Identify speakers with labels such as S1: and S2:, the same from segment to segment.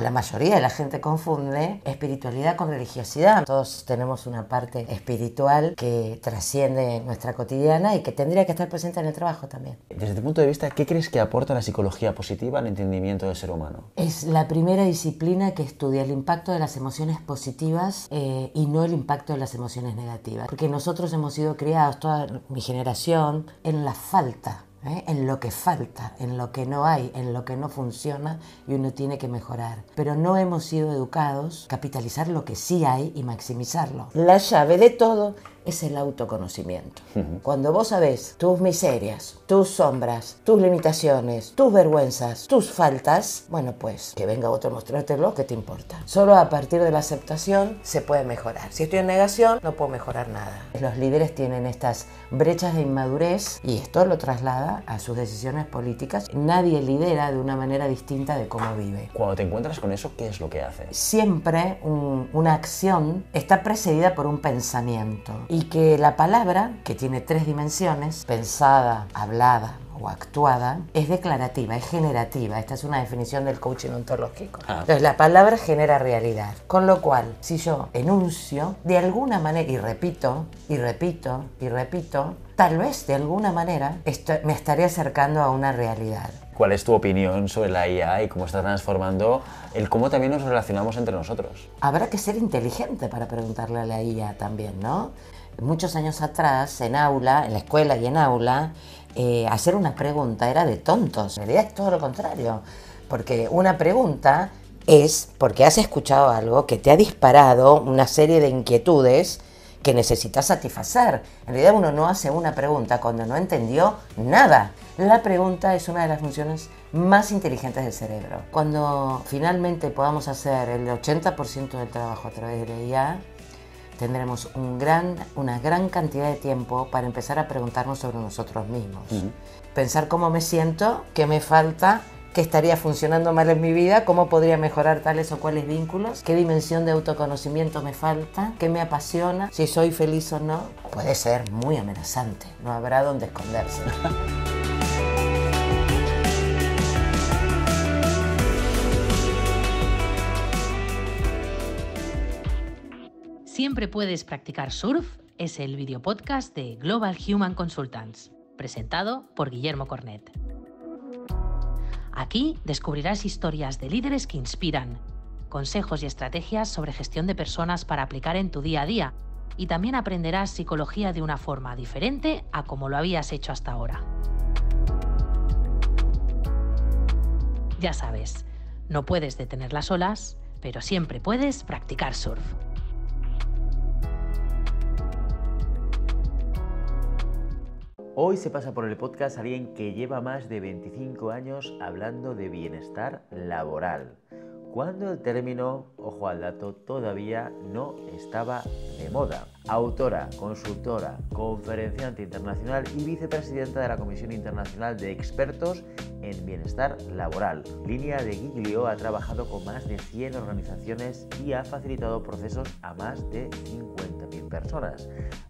S1: La mayoría de la gente confunde espiritualidad con religiosidad. Todos tenemos una parte espiritual que trasciende nuestra cotidiana y que tendría que estar presente en el trabajo también.
S2: Desde tu punto de vista, ¿qué crees que aporta la psicología positiva al entendimiento del ser humano?
S1: Es la primera disciplina que estudia el impacto de las emociones positivas y no el impacto de las emociones negativas. Porque nosotros hemos sido criados, toda mi generación, en la falta. En lo que falta, en lo que no hay, en lo que no funciona y uno tiene que mejorar. Pero no hemos sido educados a capitalizar lo que sí hay y maximizarlo. La llave de todo es el autoconocimiento. Cuando vos sabés tus miserias, tus sombras, tus limitaciones, tus vergüenzas, tus faltas, bueno, pues que venga otro a mostrártelo, ¿qué te importa? Solo a partir de la aceptación se puede mejorar. Si estoy en negación, no puedo mejorar nada. Los líderes tienen estas brechas de inmadurez y esto lo traslada a sus decisiones políticas. Nadie lidera de una manera distinta de cómo vive.
S2: Cuando te encuentras con eso, ¿qué es lo que haces?
S1: Siempre una acción está precedida por un pensamiento. Y que la palabra, que tiene 3 dimensiones, pensada, hablada o actuada, es declarativa, es generativa. Esta es una definición del coaching ontológico. Entonces la palabra genera realidad. Con lo cual, si yo enuncio, de alguna manera, y repito, tal vez de alguna manera me estaré acercando a una realidad.
S2: ¿Cuál es tu opinión sobre la IA y cómo está transformando el cómo también nos relacionamos entre nosotros?
S1: Habrá que ser inteligente para preguntarle a la IA también, ¿no? Muchos años atrás, en la escuela y en aula, hacer una pregunta era de tontos. En realidad es todo lo contrario, porque una pregunta es porque has escuchado algo que te ha disparado una serie de inquietudes que necesitas satisfacer. En realidad uno no hace una pregunta cuando no entendió nada. La pregunta es una de las funciones más inteligentes del cerebro. Cuando finalmente podamos hacer el 80% del trabajo a través de la IA, tendremos una gran cantidad de tiempo para empezar a preguntarnos sobre nosotros mismos. Pensar cómo me siento, qué me falta, qué estaría funcionando mal en mi vida, cómo podría mejorar tales o cuales vínculos, qué dimensión de autoconocimiento me falta, qué me apasiona, si soy feliz o no. Puede ser muy amenazante, no habrá dónde esconderse.
S3: Siempre puedes practicar surf es el videopodcast de Global Human Consultants, presentado por Guillermo Cornet. Aquí descubrirás historias de líderes que inspiran, consejos y estrategias sobre gestión de personas para aplicar en tu día a día, y también aprenderás psicología de una forma diferente a como lo habías hecho hasta ahora. Ya sabes, no puedes detener las olas, pero siempre puedes practicar surf.
S2: Hoy se pasa por el podcast alguien que lleva más de 25 años hablando de bienestar laboral, cuando el término, ojo al dato, todavía no estaba de moda. Autora, consultora, conferenciante internacional y vicepresidenta de la Comisión Internacional de Expertos en Bienestar Laboral. Línea de Giglio ha trabajado con más de 100 organizaciones y ha facilitado procesos a más de 50.000 personas.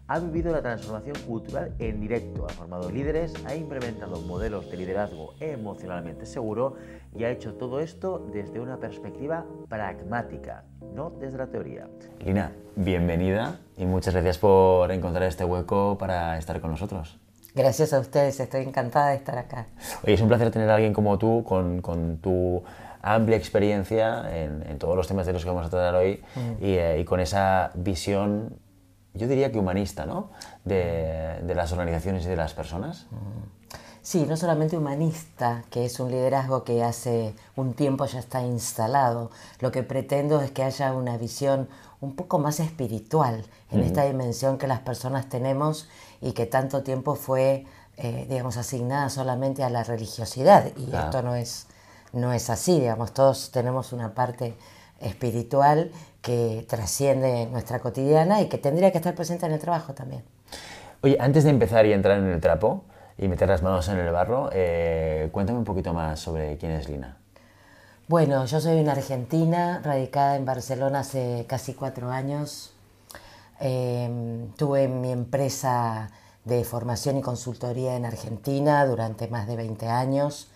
S2: Ha vivido la transformación cultural en directo, ha formado líderes, ha implementado modelos de liderazgo emocionalmente seguro y ha hecho todo esto desde una perspectiva pragmática, no desde la teoría. Lina, bienvenida y muchas gracias por encontrar este hueco para estar con nosotros.
S1: Gracias a ustedes, estoy encantada de estar acá.
S2: Oye, es un placer tener a alguien como tú, con tu amplia experiencia en todos los temas de los que vamos a tratar hoy y con esa visión, yo diría que humanista, ¿no? De las organizaciones y de las personas.
S1: Sí, no solamente humanista, que es un liderazgo que hace un tiempo ya está instalado. Lo que pretendo es que haya una visión un poco más espiritual en esta dimensión que las personas tenemos y que tanto tiempo fue, asignada solamente a la religiosidad. Y esto no es así, digamos, todos tenemos una parte espiritual que trasciende nuestra cotidiana y que tendría que estar presente en el trabajo también.
S2: Oye, antes de empezar y entrar en el trapo y meter las manos en el barro, cuéntame un poquito más sobre quién es Lina.
S1: Bueno, yo soy una argentina, radicada en Barcelona hace casi 4 años. Tuve mi empresa de formación y consultoría en Argentina durante más de 20 años.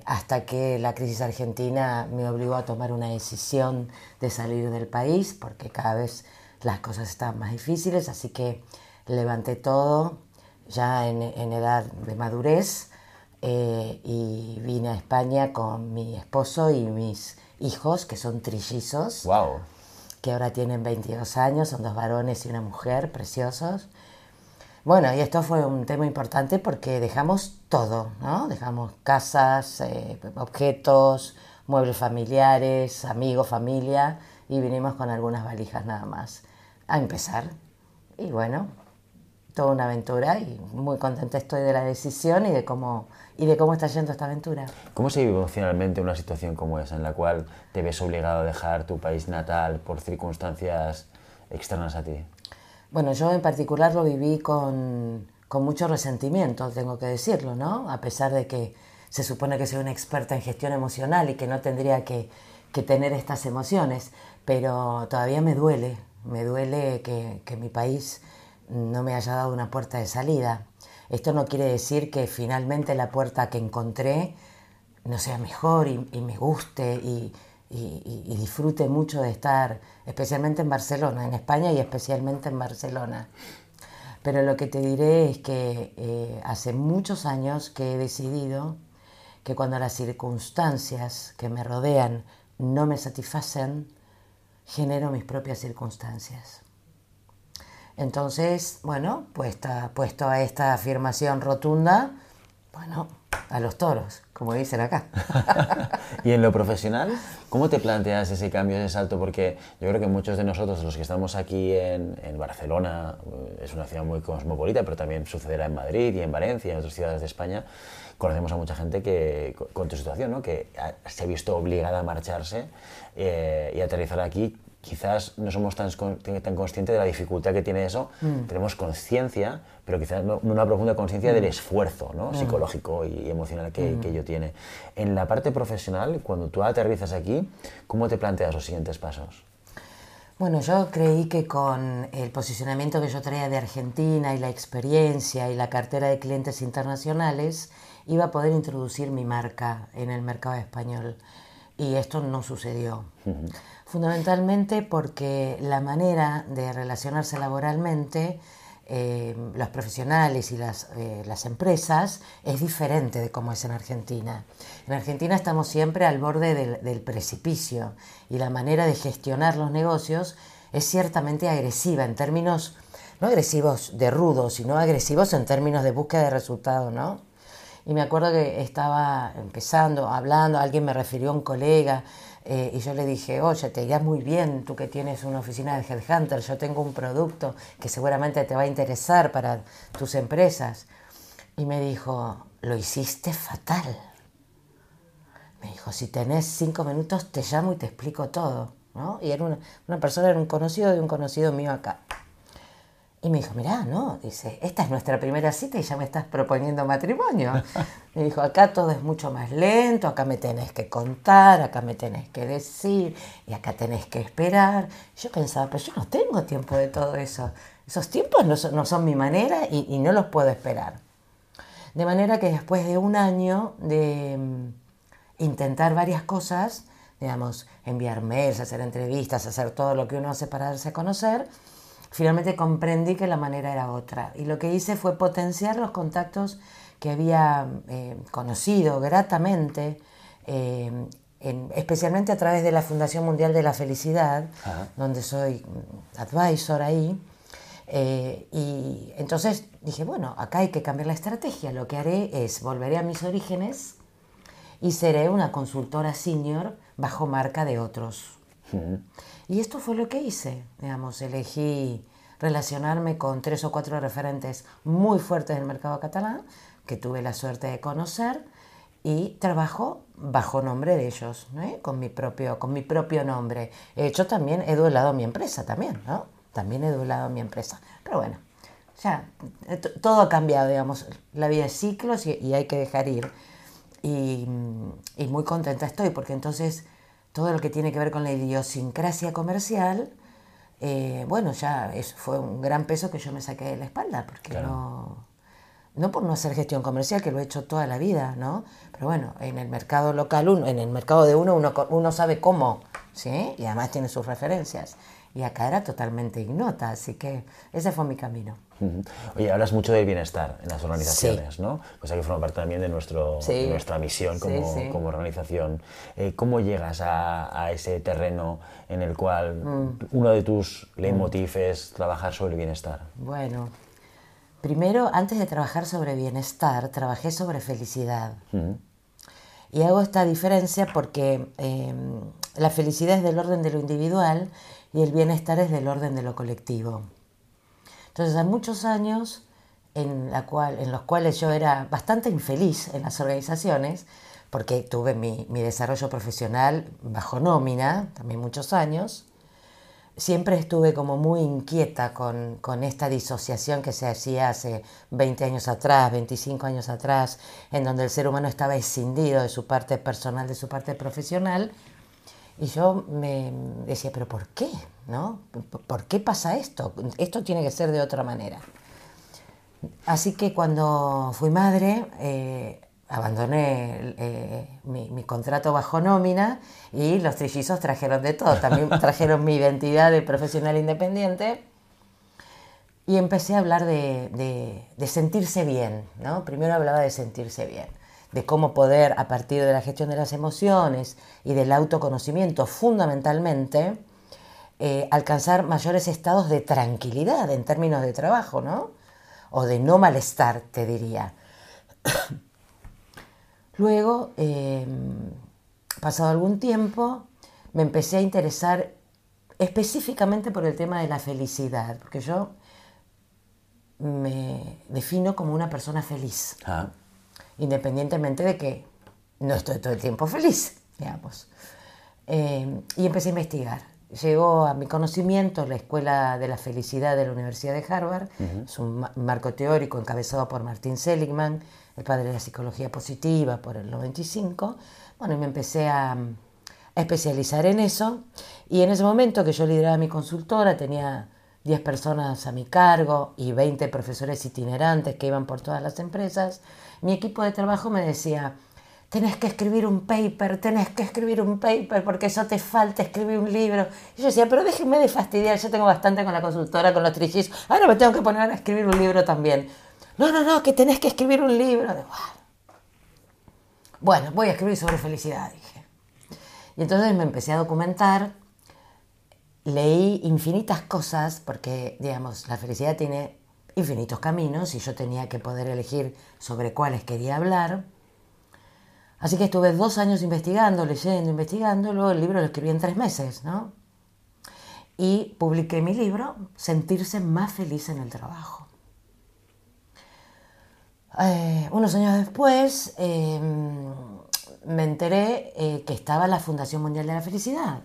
S1: hasta que la crisis argentina me obligó a tomar una decisión de salir del país, porque cada vez las cosas estaban más difíciles, así que levanté todo ya en edad de madurez y vine a España con mi esposo y mis hijos, que son trillizos.
S2: ¡Wow!
S1: Que ahora tienen 22 años, son 2 varones y una mujer, preciosos. Bueno, y esto fue un tema importante porque dejamos todo, ¿no? Dejamos casas, objetos, muebles familiares, amigos, familia, y vinimos con algunas valijas nada más a empezar. Y bueno, toda una aventura y muy contenta estoy de la decisión y de cómo está yendo esta aventura.
S2: ¿Cómo se vive emocionalmente una situación como esa, en la cual te ves obligado a dejar tu país natal por circunstancias externas a ti?
S1: Bueno, yo en particular lo viví con mucho resentimiento, tengo que decirlo, ¿no? A pesar de que se supone que soy una experta en gestión emocional y que no tendría que tener estas emociones, pero todavía me duele que mi país no me haya dado una puerta de salida. Esto no quiere decir que finalmente la puerta que encontré no sea mejor y me guste y disfrute mucho de estar, especialmente en Barcelona, en España y especialmente en Barcelona. Pero lo que te diré es que hace muchos años que he decidido que cuando las circunstancias que me rodean no me satisfacen, genero mis propias circunstancias. Entonces, bueno, puesto a esta afirmación rotunda, bueno, a los toros, como dicen acá.
S2: Y en lo profesional, ¿cómo te planteas ese cambio, ese salto? Porque yo creo que muchos de nosotros, los que estamos aquí en Barcelona, es una ciudad muy cosmopolita, pero también sucederá en Madrid y en Valencia y en otras ciudades de España, conocemos a mucha gente que, con tu situación, ¿no? Que se ha visto obligada a marcharse y aterrizar aquí. Quizás no somos tan conscientes de la dificultad que tiene eso. Tenemos conciencia, pero quizás no una profunda conciencia del esfuerzo, ¿no? Psicológico y emocional que ello tiene. En la parte profesional, cuando tú aterrizas aquí, ¿cómo te planteas los siguientes pasos?
S1: Bueno, yo creí que con el posicionamiento que yo traía de Argentina y la experiencia y la cartera de clientes internacionales, iba a poder introducir mi marca en el mercado español. Y esto no sucedió. Fundamentalmente porque la manera de relacionarse laboralmente, los profesionales y las empresas, es diferente de cómo es en Argentina. En Argentina estamos siempre al borde del precipicio y la manera de gestionar los negocios es ciertamente agresiva en términos, no agresivos de rudos, sino agresivos en términos de búsqueda de resultados, ¿no? Y me acuerdo que estaba empezando, hablando, alguien me refirió a un colega y yo le dije, oye, te irás muy bien, tú que tienes una oficina de Headhunter, yo tengo un producto que seguramente te va a interesar para tus empresas. Y me dijo, lo hiciste fatal. Me dijo, si tenés 5 minutos te llamo y te explico todo, ¿no? Y era una persona, era un conocido de un conocido mío acá. Y me dijo, mirá, no, dice, esta es nuestra primera cita y ya me estás proponiendo matrimonio. Me dijo, acá todo es mucho más lento, acá me tenés que contar, acá me tenés que decir, y acá tenés que esperar. Yo pensaba, pero yo no tengo tiempo de todo eso. Esos tiempos no son mi manera y no los puedo esperar. De manera que después de un año de intentar varias cosas, digamos, enviar mails, hacer entrevistas, hacer todo lo que uno hace para darse a conocer, finalmente comprendí que la manera era otra y lo que hice fue potenciar los contactos que había conocido gratamente, especialmente a través de la Fundación Mundial de la Felicidad, donde soy advisor ahí. Y entonces dije, bueno, acá hay que cambiar la estrategia. Lo que haré es, volveré a mis orígenes y seré una consultora senior bajo marca de otros. Y esto fue lo que hice, digamos, elegí relacionarme con 3 o 4 referentes muy fuertes del mercado catalán, que tuve la suerte de conocer, y trabajo bajo nombre de ellos, ¿no? con mi propio nombre. Yo también he duelado mi empresa, también, ¿no? También he duelado mi empresa. Pero bueno, ya todo ha cambiado, digamos, la vida es ciclos y hay que dejar ir. Y muy contenta estoy, porque entonces todo lo que tiene que ver con la idiosincrasia comercial, bueno, ya fue un gran peso que yo me saqué de la espalda, porque claro, no por no hacer gestión comercial, que lo he hecho toda la vida, ¿no? Pero bueno, en el mercado local, en el mercado de uno sabe cómo, ¿sí? Y además tiene sus referencias. Y acá era totalmente ignota, así que ese fue mi camino.
S2: Oye, hablas mucho del bienestar en las organizaciones,
S1: Sí.
S2: ¿no? Cosa que forma parte también de
S1: Sí.
S2: nuestra misión como,
S1: Sí.
S2: como organización. ¿Cómo llegas a ese terreno en el cual uno de tus leitmotiv es trabajar sobre el bienestar?
S1: Bueno, primero, antes de trabajar sobre bienestar, trabajé sobre felicidad. Y hago esta diferencia porque la felicidad es del orden de lo individual y el bienestar es del orden de lo colectivo. Entonces, hay muchos años en los cuales yo era bastante infeliz en las organizaciones, porque tuve mi desarrollo profesional bajo nómina, también muchos años. Siempre estuve como muy inquieta con esta disociación que se hacía hace 20 años atrás, 25 años atrás, en donde el ser humano estaba escindido de su parte personal, de su parte profesional. Y yo me decía, ¿pero por qué? ¿No? ¿Por qué pasa esto? Esto tiene que ser de otra manera. Así que cuando fui madre, abandoné mi contrato bajo nómina y los trillizos trajeron de todo. También trajeron mi identidad de profesional independiente y empecé a hablar de sentirse bien, ¿no? Primero hablaba de sentirse bien, de cómo poder, a partir de la gestión de las emociones y del autoconocimiento fundamentalmente, alcanzar mayores estados de tranquilidad en términos de trabajo, ¿no? O de no malestar, te diría. Luego, pasado algún tiempo, me empecé a interesar específicamente por el tema de la felicidad, porque yo me defino como una persona feliz, independientemente de que no estoy todo el tiempo feliz, digamos. Y empecé a investigar. Llegó a mi conocimiento la Escuela de la Felicidad de la Universidad de Harvard. Es un marco teórico encabezado por Martin Seligman, el padre de la psicología positiva, por el 95. Bueno, y me empecé a especializar en eso. Y en ese momento que yo lideraba mi consultora, tenía 10 personas a mi cargo y 20 profesores itinerantes que iban por todas las empresas. Mi equipo de trabajo me decía: tenés que escribir un paper, porque eso te falta, escribir un libro. Y yo decía, pero déjenme de fastidiar, yo tengo bastante con la consultora, con los trillizos, ahora me tengo que poner a escribir un libro también. No, que tenés que escribir un libro. Bueno, voy a escribir sobre felicidad, dije. Y entonces me empecé a documentar, leí infinitas cosas, porque, digamos, la felicidad tiene infinitos caminos y yo tenía que poder elegir sobre cuáles quería hablar. Así que estuve 2 años investigando, leyendo, investigando, luego el libro lo escribí en 3 meses, ¿no? Y publiqué mi libro, Sentirse más feliz en el trabajo. Unos años después me enteré que estaba la Fundación Mundial de la Felicidad,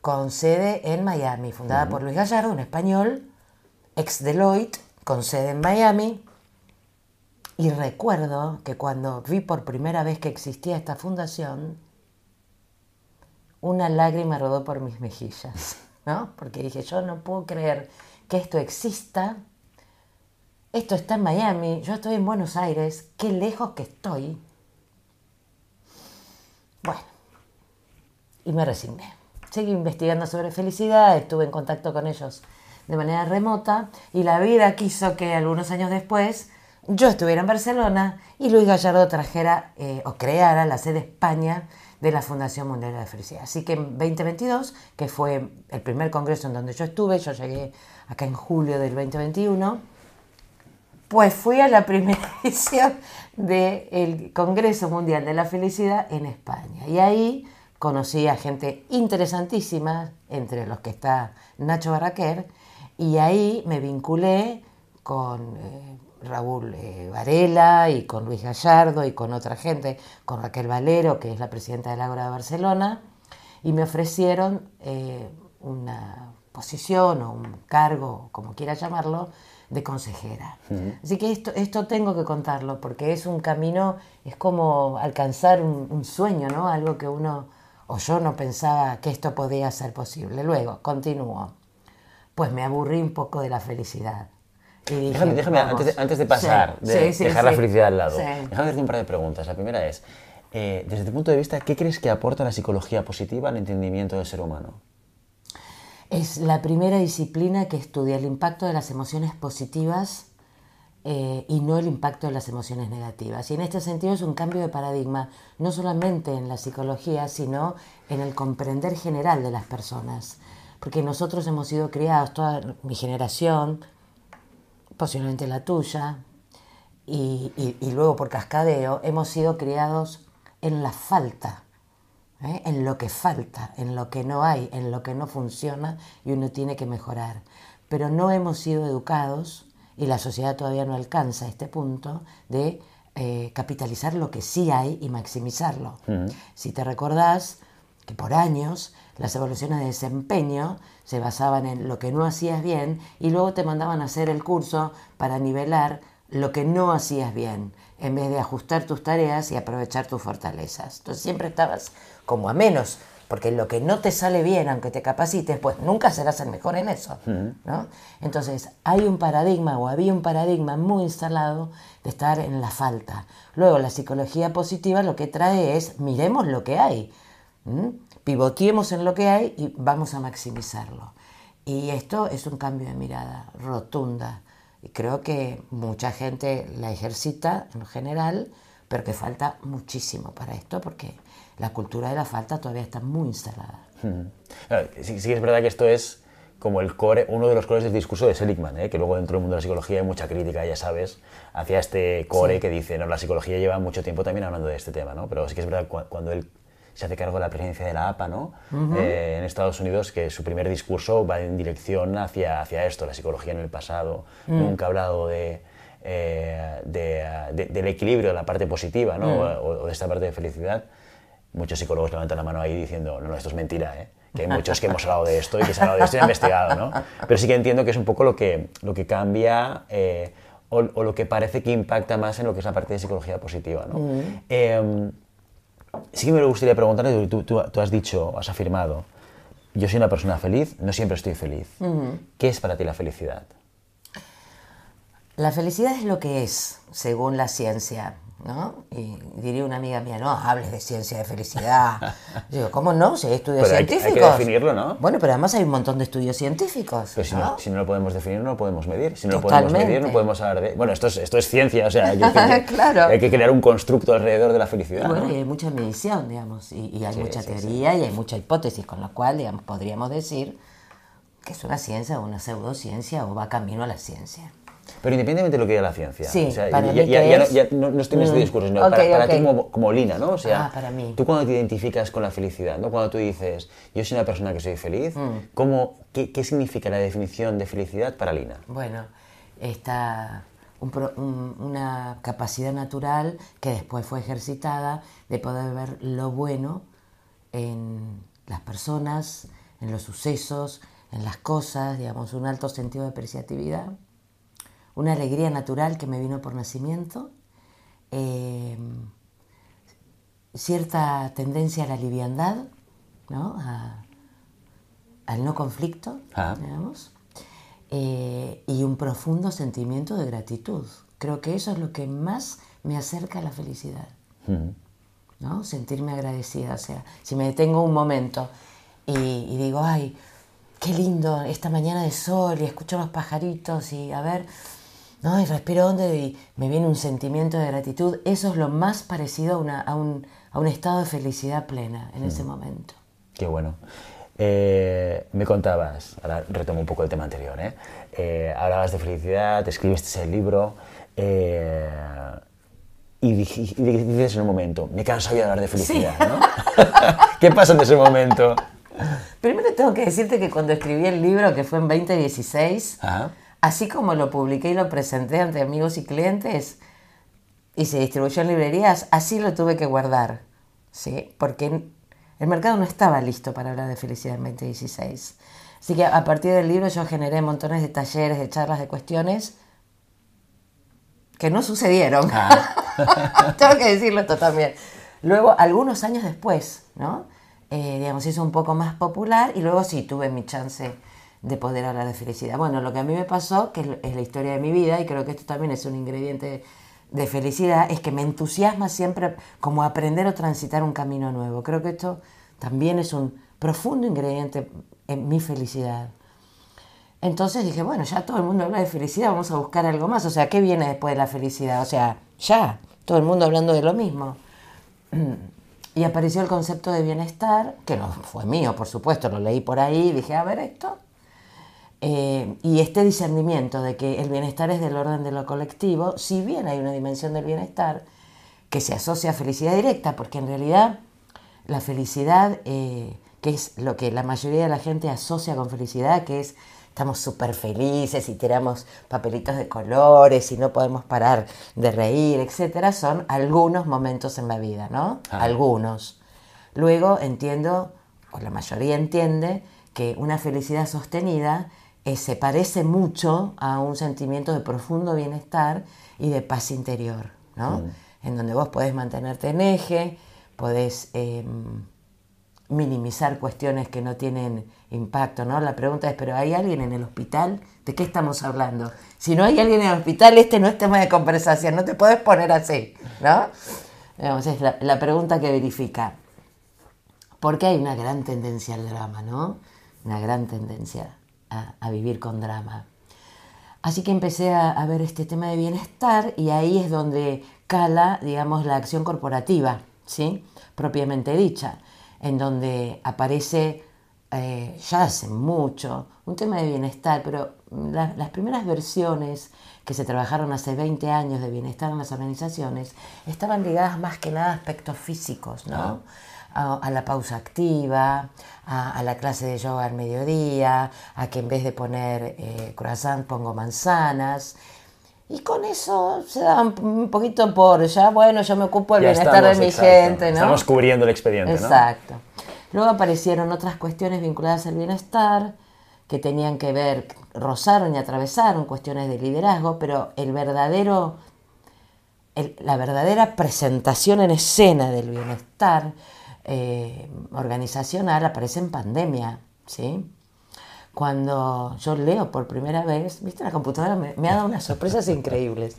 S1: con sede en Miami, fundada por Luis Gallardo, un español, ex Deloitte, con sede en Miami. Y recuerdo que cuando vi por primera vez que existía esta fundación, una lágrima rodó por mis mejillas, ¿no? Porque dije, yo no puedo creer que esto exista. Esto está en Miami, yo estoy en Buenos Aires, qué lejos que estoy. Bueno, y me resigné. Seguí investigando sobre felicidad, estuve en contacto con ellos de manera remota y la vida quiso que algunos años después yo estuviera en Barcelona y Luis Gallardo trajera o creara la sede España de la Fundación Mundial de la Felicidad. Así que en 2022, que fue el primer congreso en donde yo estuve, yo llegué acá en julio del 2021, pues fui a la primera edición del Congreso Mundial de la Felicidad en España. Y ahí conocí a gente interesantísima, entre los que está Nacho Barraquer, y ahí me vinculé con Raúl Varela y con Luis Gallardo y con otra gente, con Raquel Valero, que es la presidenta del Ágora de Barcelona, y me ofrecieron una posición o un cargo, como quiera llamarlo, de consejera. Así que esto tengo que contarlo, porque es un camino, es como alcanzar un sueño, ¿no? Algo que uno, o yo no pensaba que esto podía ser posible. Luego, continúo. Pues me aburrí un poco de la felicidad. Y dije,
S2: Déjame antes de pasar, dejar la felicidad al lado, déjame hacerte un par de preguntas. La primera es, desde tu punto de vista, ¿qué crees que aporta la psicología positiva al entendimiento del ser humano?
S1: Es la primera disciplina que estudia el impacto de las emociones positivas y no el impacto de las emociones negativas. Y en este sentido es un cambio de paradigma, no solamente en la psicología, sino en el comprender general de las personas. Porque nosotros hemos sido criados, toda mi generación, posiblemente la tuya, y luego por cascadeo, hemos sido criados en la falta, en lo que falta, en lo que no hay, en lo que no funciona y uno tiene que mejorar. Pero no hemos sido educados, y la sociedad todavía no alcanza este punto, de capitalizar lo que sí hay y maximizarlo. Si te recordás que por años las evaluaciones de desempeño se basaban en lo que no hacías bien y luego te mandaban a hacer el curso para nivelar lo que no hacías bien, en vez de ajustar tus tareas y aprovechar tus fortalezas. Entonces siempre estabas como a menos, porque lo que no te sale bien, aunque te capacites, pues nunca serás el mejor en eso, ¿no? Entonces hay un paradigma, o había un paradigma muy instalado de estar en la falta. Luego la psicología positiva lo que trae es, miremos lo que hay, pivoteemos en lo que hay y vamos a maximizarlo. Y esto es un cambio de mirada rotunda. Y creo que mucha gente la ejercita en general, pero que falta muchísimo para esto porque la cultura de la falta todavía está muy instalada.
S2: Sí es verdad que esto es como el core, uno de los cores del discurso de Seligman, que luego dentro del mundo de la psicología hay mucha crítica, ya sabes, hacia este core que dice, no, la psicología lleva mucho tiempo también hablando de este tema, ¿no? Pero sí que es verdad cuando él se hace cargo de la presidencia de la APA, ¿no? En Estados Unidos, que su primer discurso va en dirección hacia esto, la psicología en el pasado. Nunca ha hablado del equilibrio de la parte positiva, ¿no? O de esta parte de felicidad. Muchos psicólogos levantan la mano ahí diciendo, no, esto es mentira, que hay muchos que hemos hablado de esto y que se ha hablado de esto y han investigado, ¿no? Pero sí que entiendo que es un poco lo que cambia o lo que parece que impacta más en lo que es la parte de psicología positiva, ¿no? Sí que me gustaría preguntarle, tú has dicho, has afirmado, yo soy una persona feliz, no siempre estoy feliz. ¿Qué es para ti la felicidad?
S1: La felicidad es lo que es, según la ciencia, ¿no? Y diría una amiga mía, no hables de ciencia de felicidad. Digo, ¿cómo no? Si hay estudios científicos.
S2: Hay que definirlo, ¿no?
S1: Bueno, pero además hay un montón de estudios científicos.
S2: Pero si no lo podemos definir, no lo podemos medir. Si no
S1: Totalmente.
S2: lo podemos medir, no podemos hablar de... Bueno, esto es ciencia, o sea,
S1: claro.
S2: Hay que crear un constructo alrededor de la felicidad.
S1: Y bueno,
S2: ¿no?
S1: y hay mucha medición, digamos, y hay mucha teoría y hay mucha hipótesis, con lo cual, digamos, podríamos decir que es una ciencia o una pseudociencia o va camino a la ciencia.
S2: Pero independientemente de lo que diga la ciencia,
S1: sí,
S2: o sea,
S1: para
S2: ya no estoy en este discurso, sino para ti como Lina, ¿no? O sea,
S1: para mí.
S2: Tú cuando te identificas con la felicidad, ¿no? Cuando tú dices, yo soy una persona que soy feliz, ¿qué significa la definición de felicidad para Lina?
S1: Bueno, está una capacidad natural que después fue ejercitada de poder ver lo bueno en las personas, en los sucesos, en las cosas, digamos, un alto sentido de apreciatividad. Una alegría natural que me vino por nacimiento, cierta tendencia a la liviandad, ¿no? Al no conflicto, digamos, y un profundo sentimiento de gratitud. Creo que eso es lo que más me acerca a la felicidad, ¿no? Sentirme agradecida. O sea, si me detengo un momento y digo, ay, qué lindo esta mañana de sol y escucho los pajaritos y a ver... ¿no? Y respiro hondo y me viene un sentimiento de gratitud. Eso es lo más parecido a un estado de felicidad plena en ese momento.
S2: Qué bueno. Me contabas, ahora retomo un poco el tema anterior, hablabas de felicidad, escribiste el libro y dices en un momento, me canso de hablar de felicidad, sí. ¿No? ¿Qué pasa en ese momento?
S1: Primero tengo que decirte que cuando escribí el libro, que fue en 2016...
S2: Ajá.
S1: Así como lo publiqué y lo presenté ante amigos y clientes y se distribuyó en librerías, así lo tuve que guardar, ¿sí? Porque el mercado no estaba listo para hablar de felicidad en 2016. Así que a partir del libro yo generé montones de talleres, de charlas, de cuestiones que no sucedieron. Tengo que decirlo esto también. Luego, algunos años después, ¿no? Digamos, hizo un poco más popular y luego sí tuve mi chance de poder hablar de felicidad. Bueno, lo que a mí me pasó, que es la historia de mi vida, y creo que esto también es un ingrediente de felicidad, es que me entusiasma siempre como aprender o transitar un camino nuevo. Creo que esto también es un profundo ingrediente en mi felicidad. Entonces dije, bueno, ya todo el mundo habla de felicidad, vamos a buscar algo más. O sea, ¿qué viene después de la felicidad? O sea, ya, todo el mundo hablando de lo mismo. Y apareció el concepto de bienestar, que no fue mío, por supuesto, lo leí por ahí, dije, a ver esto. Y este discernimiento de que el bienestar es del orden de lo colectivo, si bien hay una dimensión del bienestar que se asocia a felicidad directa, porque en realidad la felicidad, que es lo que la mayoría de la gente asocia con felicidad, que es estamos súper felices y tiramos papelitos de colores y no podemos parar de reír, etcétera, son algunos momentos en la vida, ¿no? Algunos. Luego entiendo, o la mayoría entiende, que una felicidad sostenida se parece mucho a un sentimiento de profundo bienestar y de paz interior, ¿no? En donde vos podés mantenerte en eje, podés minimizar cuestiones que no tienen impacto, ¿no? La pregunta es, ¿pero hay alguien en el hospital? ¿De qué estamos hablando? Si no hay alguien en el hospital, este no es tema de conversación, no te puedes poner así, ¿no? Digamos, es la pregunta que verifica. Porque hay una gran tendencia al drama, ¿no? Una gran tendencia a vivir con drama. Así que empecé a ver este tema de bienestar y ahí es donde cala, digamos, la acción corporativa, ¿sí? Propiamente dicha, en donde aparece ya hace mucho un tema de bienestar, pero las primeras versiones que se trabajaron hace 20 años de bienestar en las organizaciones estaban ligadas más que nada a aspectos físicos, ¿no? A la pausa activa, a la clase de yoga al mediodía, a que en vez de poner croissant pongo manzanas. Y con eso se da un poquito por, ya bueno, yo me ocupo del bienestar de mi gente, ¿no?
S4: Estamos cubriendo el expediente, ¿no?
S1: Exacto. Luego aparecieron otras cuestiones vinculadas al bienestar que tenían que ver, rozaron y atravesaron cuestiones de liderazgo, pero la verdadera presentación en escena del bienestar organizacional aparece en pandemia, ¿sí? Cuando yo leo por primera vez, viste, la computadora me ha dado unas sorpresas increíbles.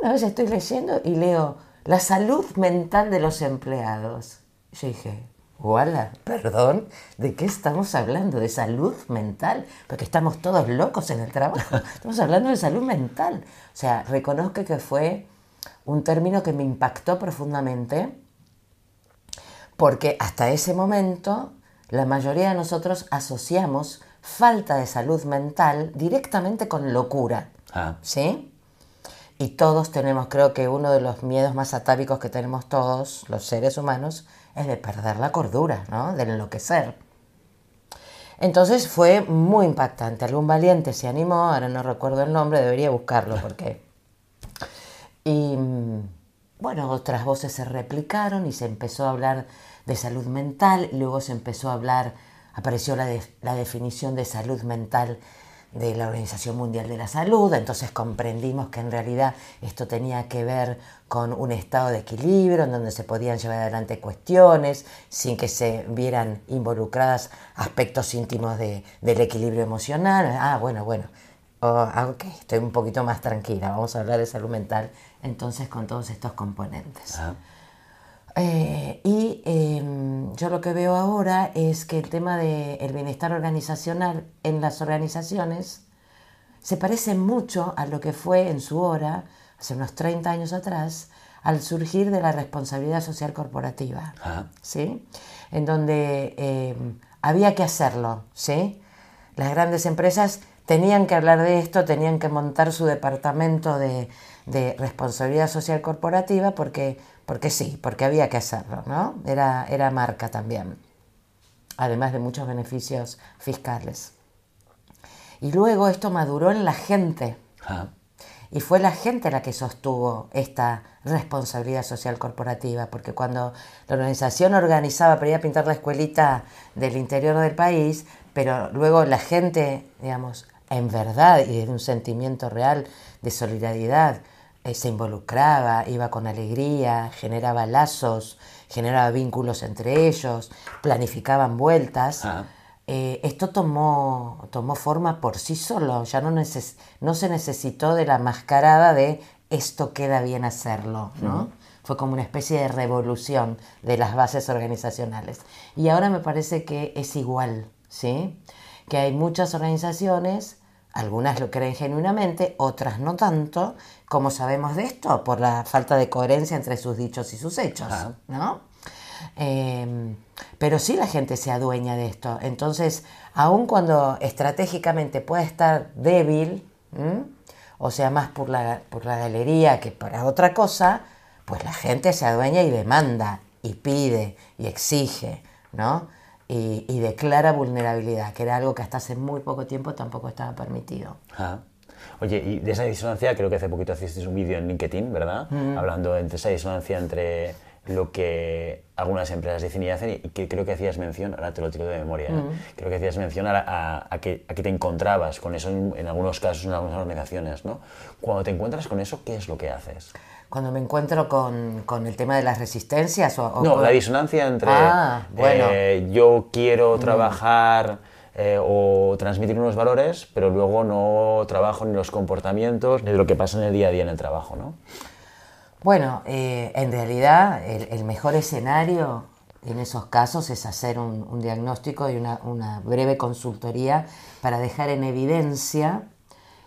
S1: Una vez estoy leyendo y leo la salud mental de los empleados. Yo dije, ¡guala! Perdón, ¿de qué estamos hablando? ¿De salud mental? Porque estamos todos locos en el trabajo. Estamos hablando de salud mental. O sea, reconozco que fue un término que me impactó profundamente porque hasta ese momento la mayoría de nosotros asociamos falta de salud mental directamente con locura, ¿sí? Y todos tenemos, creo que uno de los miedos más atávicos que tenemos todos los seres humanos es de perder la cordura, ¿no? De enloquecer. Entonces fue muy impactante. Algún valiente se animó, ahora no recuerdo el nombre, debería buscarlo porque... Y bueno, otras voces se replicaron y se empezó a hablar de salud mental, luego se empezó a hablar, apareció la definición de salud mental de la Organización Mundial de la Salud, entonces comprendimos que en realidad esto tenía que ver con un estado de equilibrio en donde se podían llevar adelante cuestiones sin que se vieran involucradas aspectos íntimos del equilibrio emocional. Bueno, ok, estoy un poquito más tranquila, vamos a hablar de salud mental entonces con todos estos componentes. Yo lo que veo ahora es que el tema del bienestar organizacional en las organizaciones se parece mucho a lo que fue en su hora, hace unos 30 años atrás, al surgir de la responsabilidad social corporativa, ¿sí? En donde había que hacerlo, ¿sí? Las grandes empresas tenían que hablar de esto, tenían que montar su departamento de responsabilidad social corporativa porque sí, porque había que hacerlo, ¿no? Era marca también, además de muchos beneficios fiscales. Y luego esto maduró en la gente, y fue la gente la que sostuvo esta responsabilidad social corporativa, porque cuando la organización organizaba para ir a pintar la escuelita del interior del país, pero luego la gente, digamos, en verdad y desde un sentimiento real de solidaridad, se involucraba, iba con alegría, generaba lazos, generaba vínculos entre ellos, planificaban vueltas. esto tomó forma por sí solo, ya no se necesitó de la mascarada de esto queda bien hacerlo, ¿no? Fue como una especie de revolución de las bases organizacionales. Y ahora me parece que es igual, ¿sí? Que hay muchas organizaciones, algunas lo creen genuinamente, otras no tanto. ¿Cómo sabemos de esto? Por la falta de coherencia entre sus dichos y sus hechos, ¿no? Pero sí la gente se adueña de esto. Entonces, aun cuando estratégicamente pueda estar débil, o sea, más por la galería que para otra cosa, pues la gente se adueña y demanda, y pide, y exige, ¿no? Y declara vulnerabilidad, que era algo que hasta hace muy poco tiempo tampoco estaba permitido.
S2: Oye, y de esa disonancia, creo que hace poquito hiciste un vídeo en LinkedIn, ¿verdad? Hablando de esa disonancia entre lo que algunas empresas dicen y hacen, y que creo que hacías mención, ahora te lo tiro de memoria, creo que hacías mención a que te encontrabas con eso en algunos casos, en algunas organizaciones, ¿no? Cuando te encuentras con eso, ¿qué es lo que haces?
S1: Cuando me encuentro con el tema de las resistencias
S2: No, la disonancia entre
S1: bueno.
S2: Yo quiero trabajar o transmitir unos valores, pero luego no trabajo ni los comportamientos ni de lo que pasa en el día a día en el trabajo, ¿no?
S1: Bueno, en realidad el mejor escenario en esos casos es hacer un diagnóstico y una breve consultoría para dejar en evidencia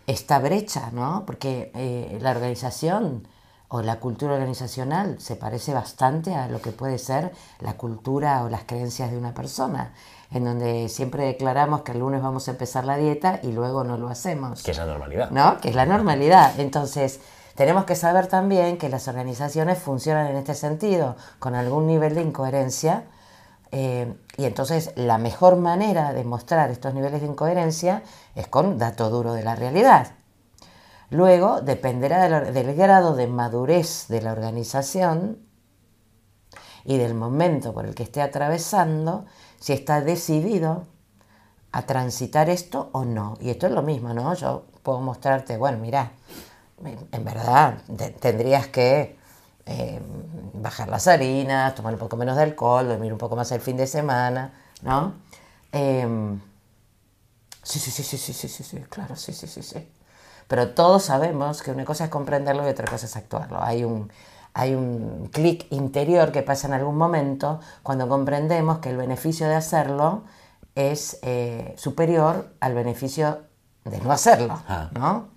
S1: esta brecha, ¿no? Porque la organización o la cultura organizacional se parece bastante a lo que puede ser la cultura o las creencias de una persona, en donde siempre declaramos que el lunes vamos a empezar la dieta y luego no lo hacemos.
S2: Que es la normalidad.
S1: ¿No? Que es la normalidad. Entonces, tenemos que saber también que las organizaciones funcionan en este sentido, con algún nivel de incoherencia, y entonces la mejor manera de mostrar estos niveles de incoherencia es con dato duro de la realidad. Luego dependerá del grado de madurez de la organización y del momento por el que esté atravesando, si está decidido a transitar esto o no. Y esto es lo mismo, ¿no? Yo puedo mostrarte, bueno, mira, en verdad tendrías que bajar las harinas, tomar un poco menos de alcohol, dormir un poco más el fin de semana, ¿no? Sí, claro, sí. Pero todos sabemos que una cosa es comprenderlo y otra cosa es actuarlo. Hay un clic interior que pasa en algún momento cuando comprendemos que el beneficio de hacerlo es superior al beneficio de no hacerlo, ¿no?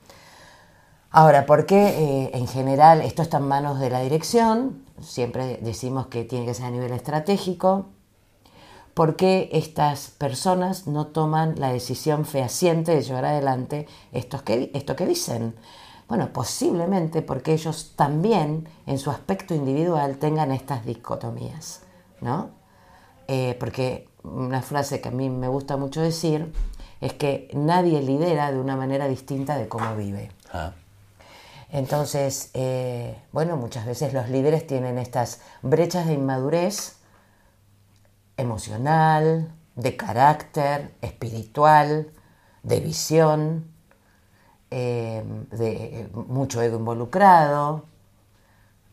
S1: Ahora, ¿por qué en general esto está en manos de la dirección? Siempre decimos que tiene que ser a nivel estratégico. ¿Por qué estas personas no toman la decisión fehaciente de llevar adelante esto que dicen? Bueno, posiblemente porque ellos también en su aspecto individual tengan estas dicotomías, ¿no? Porque una frase que a mí me gusta mucho decir es que nadie lidera de una manera distinta de cómo vive. Entonces, bueno, muchas veces los líderes tienen estas brechas de inmadurez emocional, de carácter, espiritual, de visión, de mucho ego involucrado,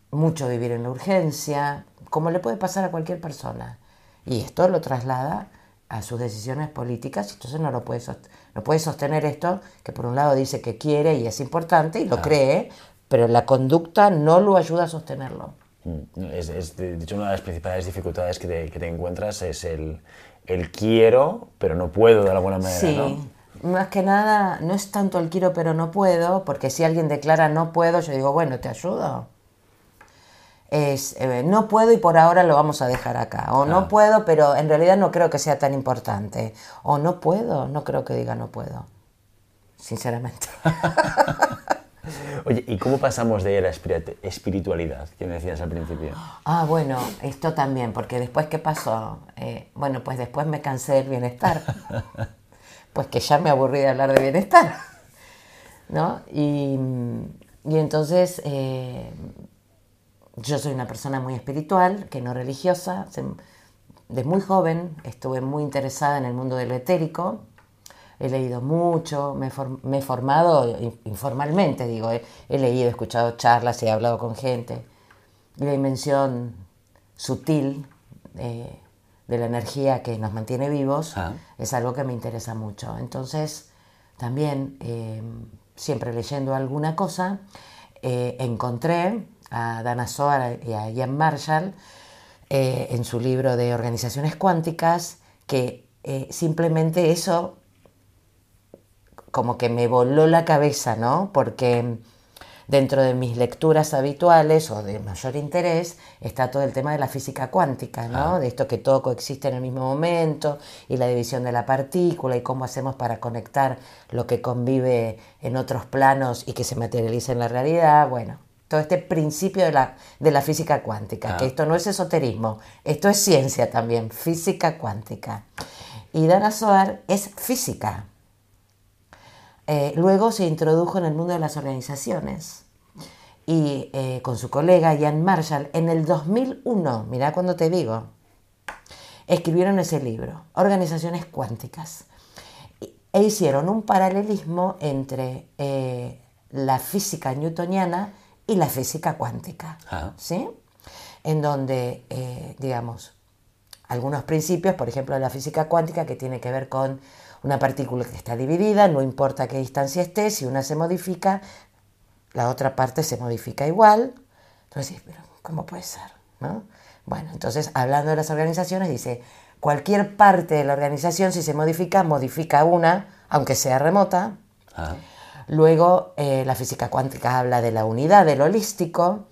S1: mucho vivir en la urgencia, como le puede pasar a cualquier persona. Y esto lo traslada a sus decisiones políticas, y entonces no puede sostener esto, que por un lado dice que quiere y es importante y lo cree, pero la conducta no lo ayuda a sostenerlo.
S2: De hecho, una de las principales dificultades que te encuentras es el quiero, pero no puedo de alguna manera,
S1: sí, ¿no? Más que nada, no es tanto el quiero, pero no puedo, porque si alguien declara no puedo, yo digo, bueno, te ayudo. Es no puedo y por ahora lo vamos a dejar acá. O no puedo, pero en realidad no creo que sea tan importante. O no puedo, no creo que diga no puedo. Sinceramente.
S2: Oye, ¿y cómo pasamos de la espiritualidad que me decías al principio?
S1: Bueno, esto también, porque después, ¿qué pasó? Bueno, pues después me cansé del bienestar. Pues que ya me aburrí de hablar de bienestar, ¿no? Y entonces, yo soy una persona muy espiritual, que no religiosa. Desde muy joven estuve muy interesada en el mundo de lo etérico. He leído mucho, me he formado informalmente, digo, he leído, he escuchado charlas, he hablado con gente. Y la dimensión sutil de la energía que nos mantiene vivos, es algo que me interesa mucho. Entonces, también, siempre leyendo alguna cosa, encontré a Dana Zohar y a Ian Marshall en su libro de organizaciones cuánticas, que simplemente eso como que me voló la cabeza, ¿no? Porque dentro de mis lecturas habituales o de mayor interés está todo el tema de la física cuántica, ¿no? De esto que todo coexiste en el mismo momento y la división de la partícula y cómo hacemos para conectar lo que convive en otros planos y que se materializa en la realidad. Bueno, todo este principio de la física cuántica, que esto no es esoterismo, esto es ciencia también, física cuántica. Y Dana Zohar es física. Luego se introdujo en el mundo de las organizaciones y con su colega Ian Marshall en el 2001, mirá cuando te digo, escribieron ese libro, Organizaciones Cuánticas, e hicieron un paralelismo entre la física newtoniana y la física cuántica, ¿sí? En donde, digamos, algunos principios, por ejemplo, la física cuántica, que tiene que ver con una partícula que está dividida, no importa a qué distancia esté, si una se modifica, la otra parte se modifica igual. Entonces, pero ¿cómo puede ser? ¿No? Bueno, entonces, hablando de las organizaciones, dice, cualquier parte de la organización, si se modifica, modifica una, aunque sea remota. Luego, la física cuántica habla de la unidad, del holístico,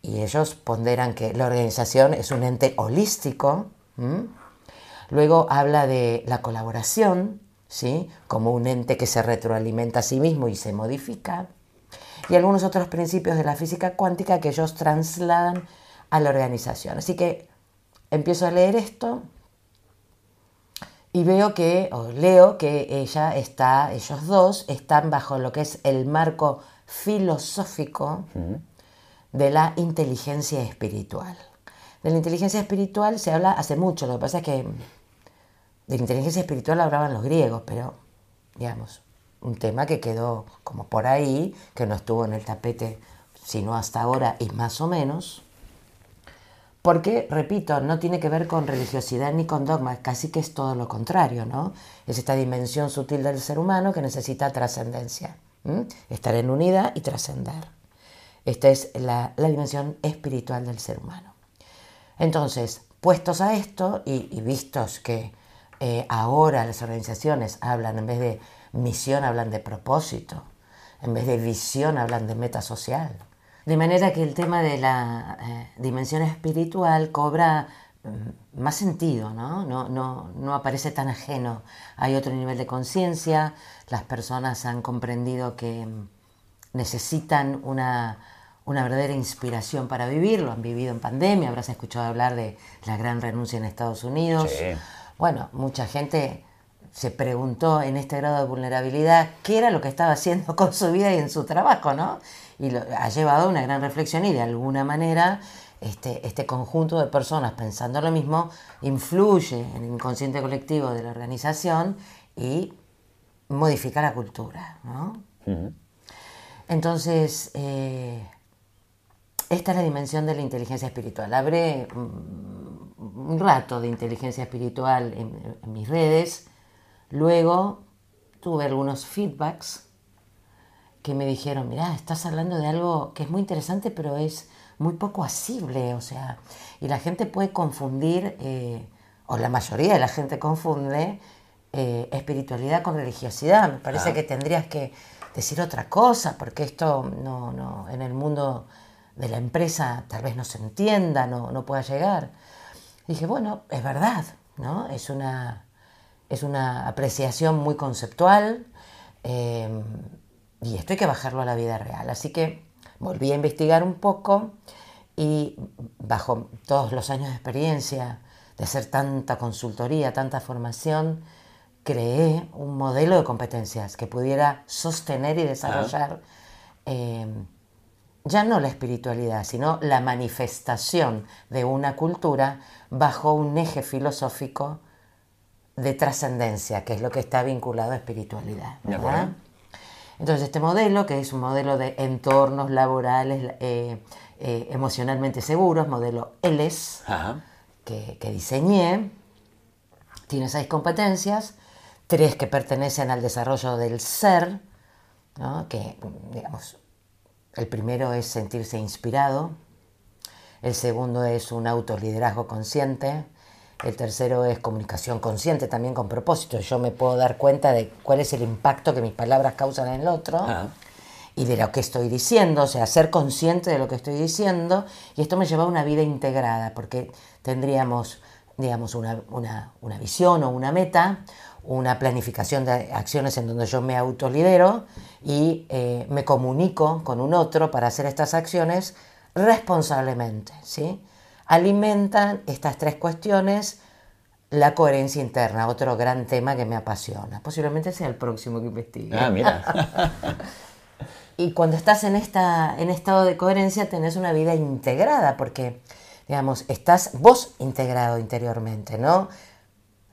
S1: y ellos ponderan que la organización es un ente holístico. Luego habla de la colaboración, ¿sí? Como un ente que se retroalimenta a sí mismo y se modifica. Y algunos otros principios de la física cuántica que ellos trasladan a la organización. Así que empiezo a leer esto y leo que ellos dos están bajo lo que es el marco filosófico de la inteligencia espiritual. De la inteligencia espiritual se habla hace mucho, lo que pasa es que de la inteligencia espiritual hablaban los griegos, pero, digamos, un tema que quedó como por ahí, que no estuvo en el tapete sino hasta ahora y más o menos, porque, repito, no tiene que ver con religiosidad ni con dogma, casi que es todo lo contrario, ¿no? Es esta dimensión sutil del ser humano que necesita trascendencia, estar en unidad y trascender. Esta es la dimensión espiritual del ser humano. Entonces, puestos a esto y vistos que ahora las organizaciones hablan, en vez de misión, hablan de propósito, en vez de visión, hablan de meta social. De manera que el tema de la dimensión espiritual cobra más sentido, ¿no? No aparece tan ajeno. Hay otro nivel de conciencia, las personas han comprendido que necesitan una verdadera inspiración para vivir, lo han vivido en pandemia, habrás escuchado hablar de la gran renuncia en Estados Unidos.
S2: Sí.
S1: Bueno, mucha gente se preguntó en este grado de vulnerabilidad qué era lo que estaba haciendo con su vida y en su trabajo, ¿no? Y ha llevado a una gran reflexión y de alguna manera este conjunto de personas pensando lo mismo influye en el inconsciente colectivo de la organización y modifica la cultura, ¿no? Entonces, esta es la dimensión de la inteligencia espiritual. Habré un rato de inteligencia espiritual en mis redes. Luego tuve algunos feedbacks que me dijeron, mirá, estás hablando de algo que es muy interesante, pero es muy poco asible, o sea, y la gente puede confundir, o la mayoría de la gente confunde espiritualidad con religiosidad. Me parece que tendrías que decir otra cosa, porque esto no en el mundo de la empresa tal vez no se entienda, no pueda llegar. Dije, bueno, es verdad, ¿no? Es una apreciación muy conceptual, y esto hay que bajarlo a la vida real. Así que volví a investigar un poco y bajo todos los años de experiencia de hacer tanta consultoría, tanta formación, creé un modelo de competencias que pudiera sostener y desarrollar ya no la espiritualidad, sino la manifestación de una cultura bajo un eje filosófico de trascendencia, que es lo que está vinculado a espiritualidad, ¿verdad? Entonces, este modelo, que es un modelo de entornos laborales emocionalmente seguros, modelo ELES, que diseñé, tiene 6 competencias, 3 que pertenecen al desarrollo del ser, ¿no? Que, digamos, el primero es sentirse inspirado, el segundo es un autoliderazgo consciente, el tercero es comunicación consciente, también con propósito. Yo me puedo dar cuenta de cuál es el impacto que mis palabras causan en el otro y de lo que estoy diciendo, o sea, ser consciente de lo que estoy diciendo. Y esto me lleva a una vida integrada, porque tendríamos, digamos, una visión o una meta, una planificación de acciones en donde yo me autolidero y me comunico con un otro para hacer estas acciones responsablemente, ¿sí? Alimentan estas 3 cuestiones la coherencia interna, otro gran tema que me apasiona. Posiblemente sea el próximo que investigue.
S2: Ah, mira.
S1: Y cuando estás en estado de coherencia tenés una vida integrada, porque, digamos, estás vos integrado interiormente, ¿no?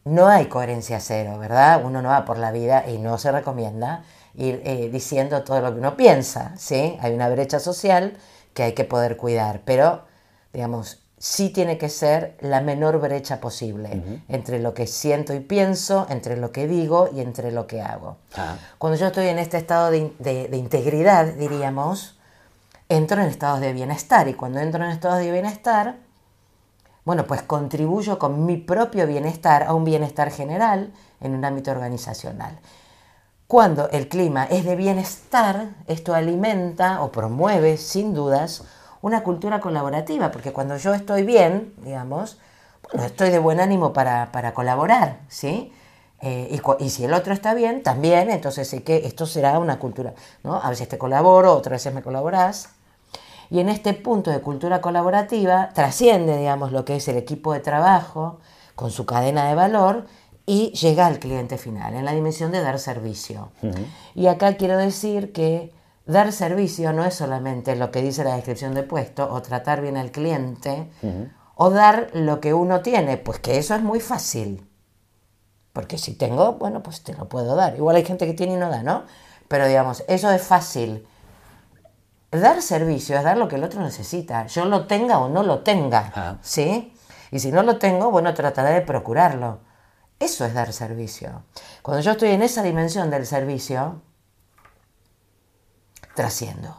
S1: No hay coherencia cero, ¿verdad? Uno no va por la vida y no se recomienda ir diciendo todo lo que uno piensa, ¿sí? Hay una brecha social que hay que poder cuidar, pero, digamos, sí tiene que ser la menor brecha posible entre lo que siento y pienso, entre lo que digo y entre lo que hago. Cuando yo estoy en este estado de integridad, diríamos, entro en estados de bienestar, y cuando entro en estados de bienestar, bueno, pues contribuyo con mi propio bienestar a un bienestar general en un ámbito organizacional. Cuando el clima es de bienestar, esto alimenta o promueve, sin dudas, una cultura colaborativa, porque cuando yo estoy bien, digamos, bueno, estoy de buen ánimo para colaborar, ¿sí? Y si el otro está bien, también, entonces sí que esto será una cultura, ¿no? A veces te colaboro, otras veces me colaborás. Y en este punto de cultura colaborativa trasciende, digamos, lo que es el equipo de trabajo con su cadena de valor y llega al cliente final, en la dimensión de dar servicio. Y acá quiero decir que dar servicio no es solamente lo que dice la descripción de puesto, o tratar bien al cliente, o dar lo que uno tiene, pues que eso es muy fácil. Porque si tengo, bueno, pues te lo puedo dar. Igual hay gente que tiene y no da, ¿no? Pero digamos, eso es fácil. Dar servicio es dar lo que el otro necesita, yo lo tenga o no lo tenga, ¿sí? Y si no lo tengo, bueno, trataré de procurarlo. Eso es dar servicio. Cuando yo estoy en esa dimensión del servicio, trasciendo,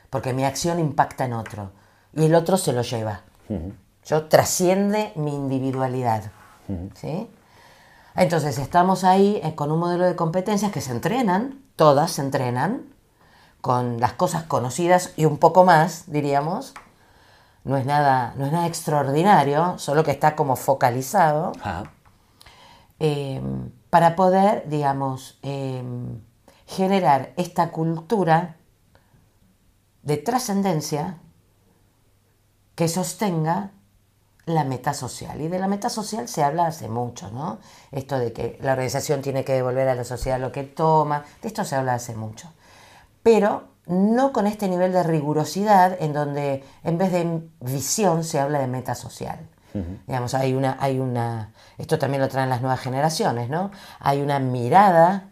S1: porque mi acción impacta en otro y el otro se lo lleva. Yo trasciende mi individualidad, ¿sí? Entonces estamos ahí con un modelo de competencias que se entrenan, todas se entrenan, con las cosas conocidas y un poco más, diríamos. No es nada extraordinario, solo que está como focalizado, para poder, digamos, generar esta cultura de trascendencia que sostenga la meta social. Y de la meta social se habla hace mucho, ¿no? Esto de que la organización tiene que devolver a la sociedad lo que toma, de esto se habla hace mucho. Pero no con este nivel de rigurosidad en donde en vez de visión se habla de meta social. Digamos, hay una, esto también lo traen las nuevas generaciones, ¿no? Hay una mirada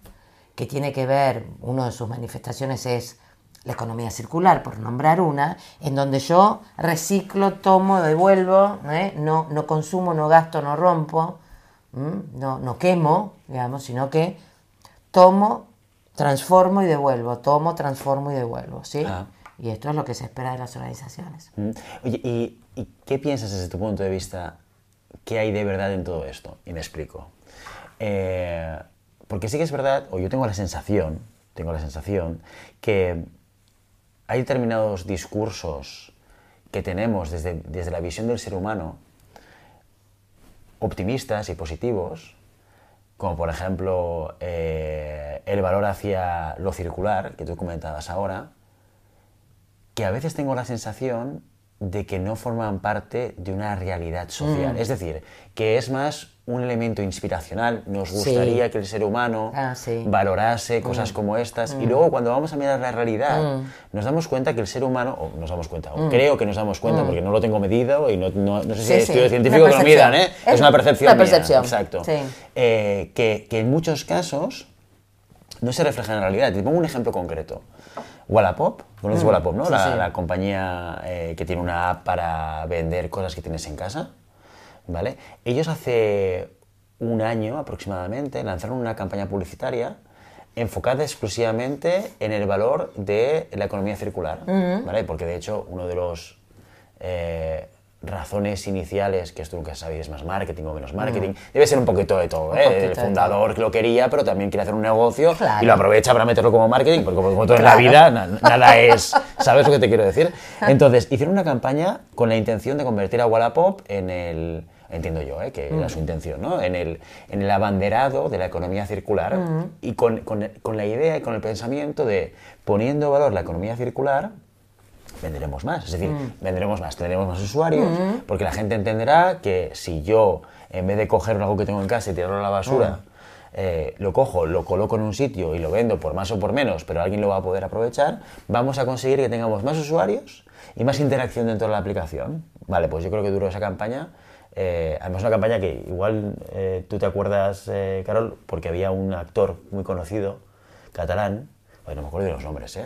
S1: que tiene que ver, una de sus manifestaciones es la economía circular, por nombrar una, en donde yo reciclo, tomo, devuelvo, no consumo, no gasto, no rompo, no quemo, digamos, sino que tomo, transformo y devuelvo, tomo, transformo y devuelvo, ¿sí? Y esto es lo que se espera de las organizaciones.
S2: Oye, ¿y qué piensas desde tu punto de vista? ¿Qué hay de verdad en todo esto? Y me explico. Porque sí que es verdad, o yo tengo la sensación que hay determinados discursos que tenemos desde la visión del ser humano, optimistas y positivos, como por ejemplo el valor hacia lo circular, que tú comentabas ahora, que a veces tengo la sensación de que no forman parte de una realidad social. Es decir, que es más un elemento inspiracional. Nos gustaría que el ser humano valorase cosas como estas. Y luego cuando vamos a mirar la realidad, nos damos cuenta que el ser humano, o nos damos cuenta, o creo que nos damos cuenta, porque no lo tengo medido y no sé si hay estudios científicos que lo midan, ¿eh? Es una percepción
S1: mía.
S2: Exacto. Que en muchos casos no se refleja en la realidad. Te pongo un ejemplo concreto. Wallapop, ¿conoces Wallapop, no? La compañía que tiene una app para vender cosas que tienes en casa, ¿vale? Ellos hace un año aproximadamente, lanzaron una campaña publicitaria enfocada exclusivamente en el valor de la economía circular, ¿vale? Porque de hecho uno de los razones iniciales, que esto nunca sabéis, más marketing o menos marketing, debe ser un poquito de todo, ¿eh? El fundador lo quería, pero también quiere hacer un negocio y lo aprovecha para meterlo como marketing, porque como todo en la vida, nada es, ¿sabes lo que te quiero decir? Entonces, hicieron una campaña con la intención de convertir a Wallapop en el... Entiendo yo, que era su intención, ¿no? En el abanderado de la economía circular y con la idea y con el pensamiento de poniendo valor la economía circular, venderemos más. Es decir, venderemos más, tendremos más usuarios, porque la gente entenderá que si yo, en vez de coger algo que tengo en casa y tirarlo a la basura, lo cojo, lo coloco en un sitio y lo vendo por más o por menos, pero alguien lo va a poder aprovechar, vamos a conseguir que tengamos más usuarios y más interacción dentro de la aplicación. Vale, pues yo creo que duró esa campaña. Además una campaña que igual tú te acuerdas, Carol, porque había un actor muy conocido, catalán, no me acuerdo de los nombres,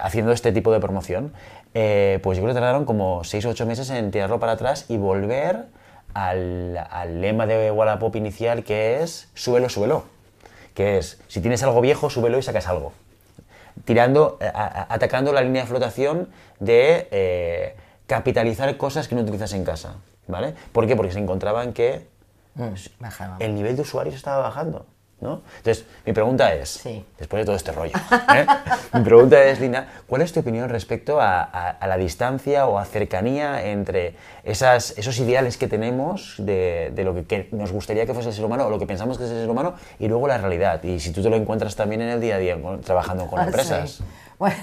S2: haciendo este tipo de promoción, pues yo creo que tardaron como 6 o 8 meses en tirarlo para atrás y volver al lema de Wallapop inicial, que es súbelo, súbelo, que es, si tienes algo viejo, súbelo y sacas algo, atacando la línea de flotación de capitalizar cosas que no utilizas en casa, ¿vale? ¿Por qué? Porque se encontraban que el nivel de usuarios estaba bajando, ¿no? Entonces, mi pregunta es, después de todo este rollo, mi pregunta es, Linda, ¿cuál es tu opinión respecto a la distancia o a cercanía entre esos ideales que tenemos de lo que nos gustaría que fuese el ser humano o lo que pensamos que es el ser humano y luego la realidad? Y si tú te lo encuentras también en el día a día trabajando con empresas.
S1: Sí. Bueno,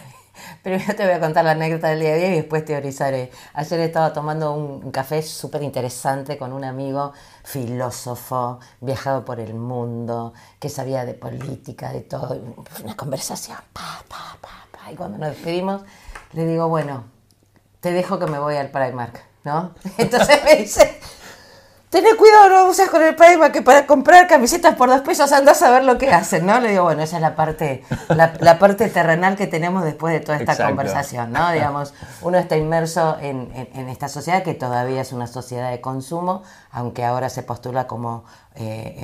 S1: primero te voy a contar la anécdota del día a día y después teorizaré. Ayer estaba tomando un café súper interesante con un amigo filósofo, viajado por el mundo, que sabía de política, de todo. Una conversación, y cuando nos despedimos, le digo, bueno, te dejo que me voy al Primark, ¿no? Entonces me dice, tened cuidado, no uses con el Primark, que para comprar camisetas por 2 pesos andás a ver lo que hacen, ¿no? Le digo, bueno, esa es la parte terrenal que tenemos después de toda esta conversación, ¿no? Digamos, uno está inmerso en esta sociedad que todavía es una sociedad de consumo, aunque ahora se postula como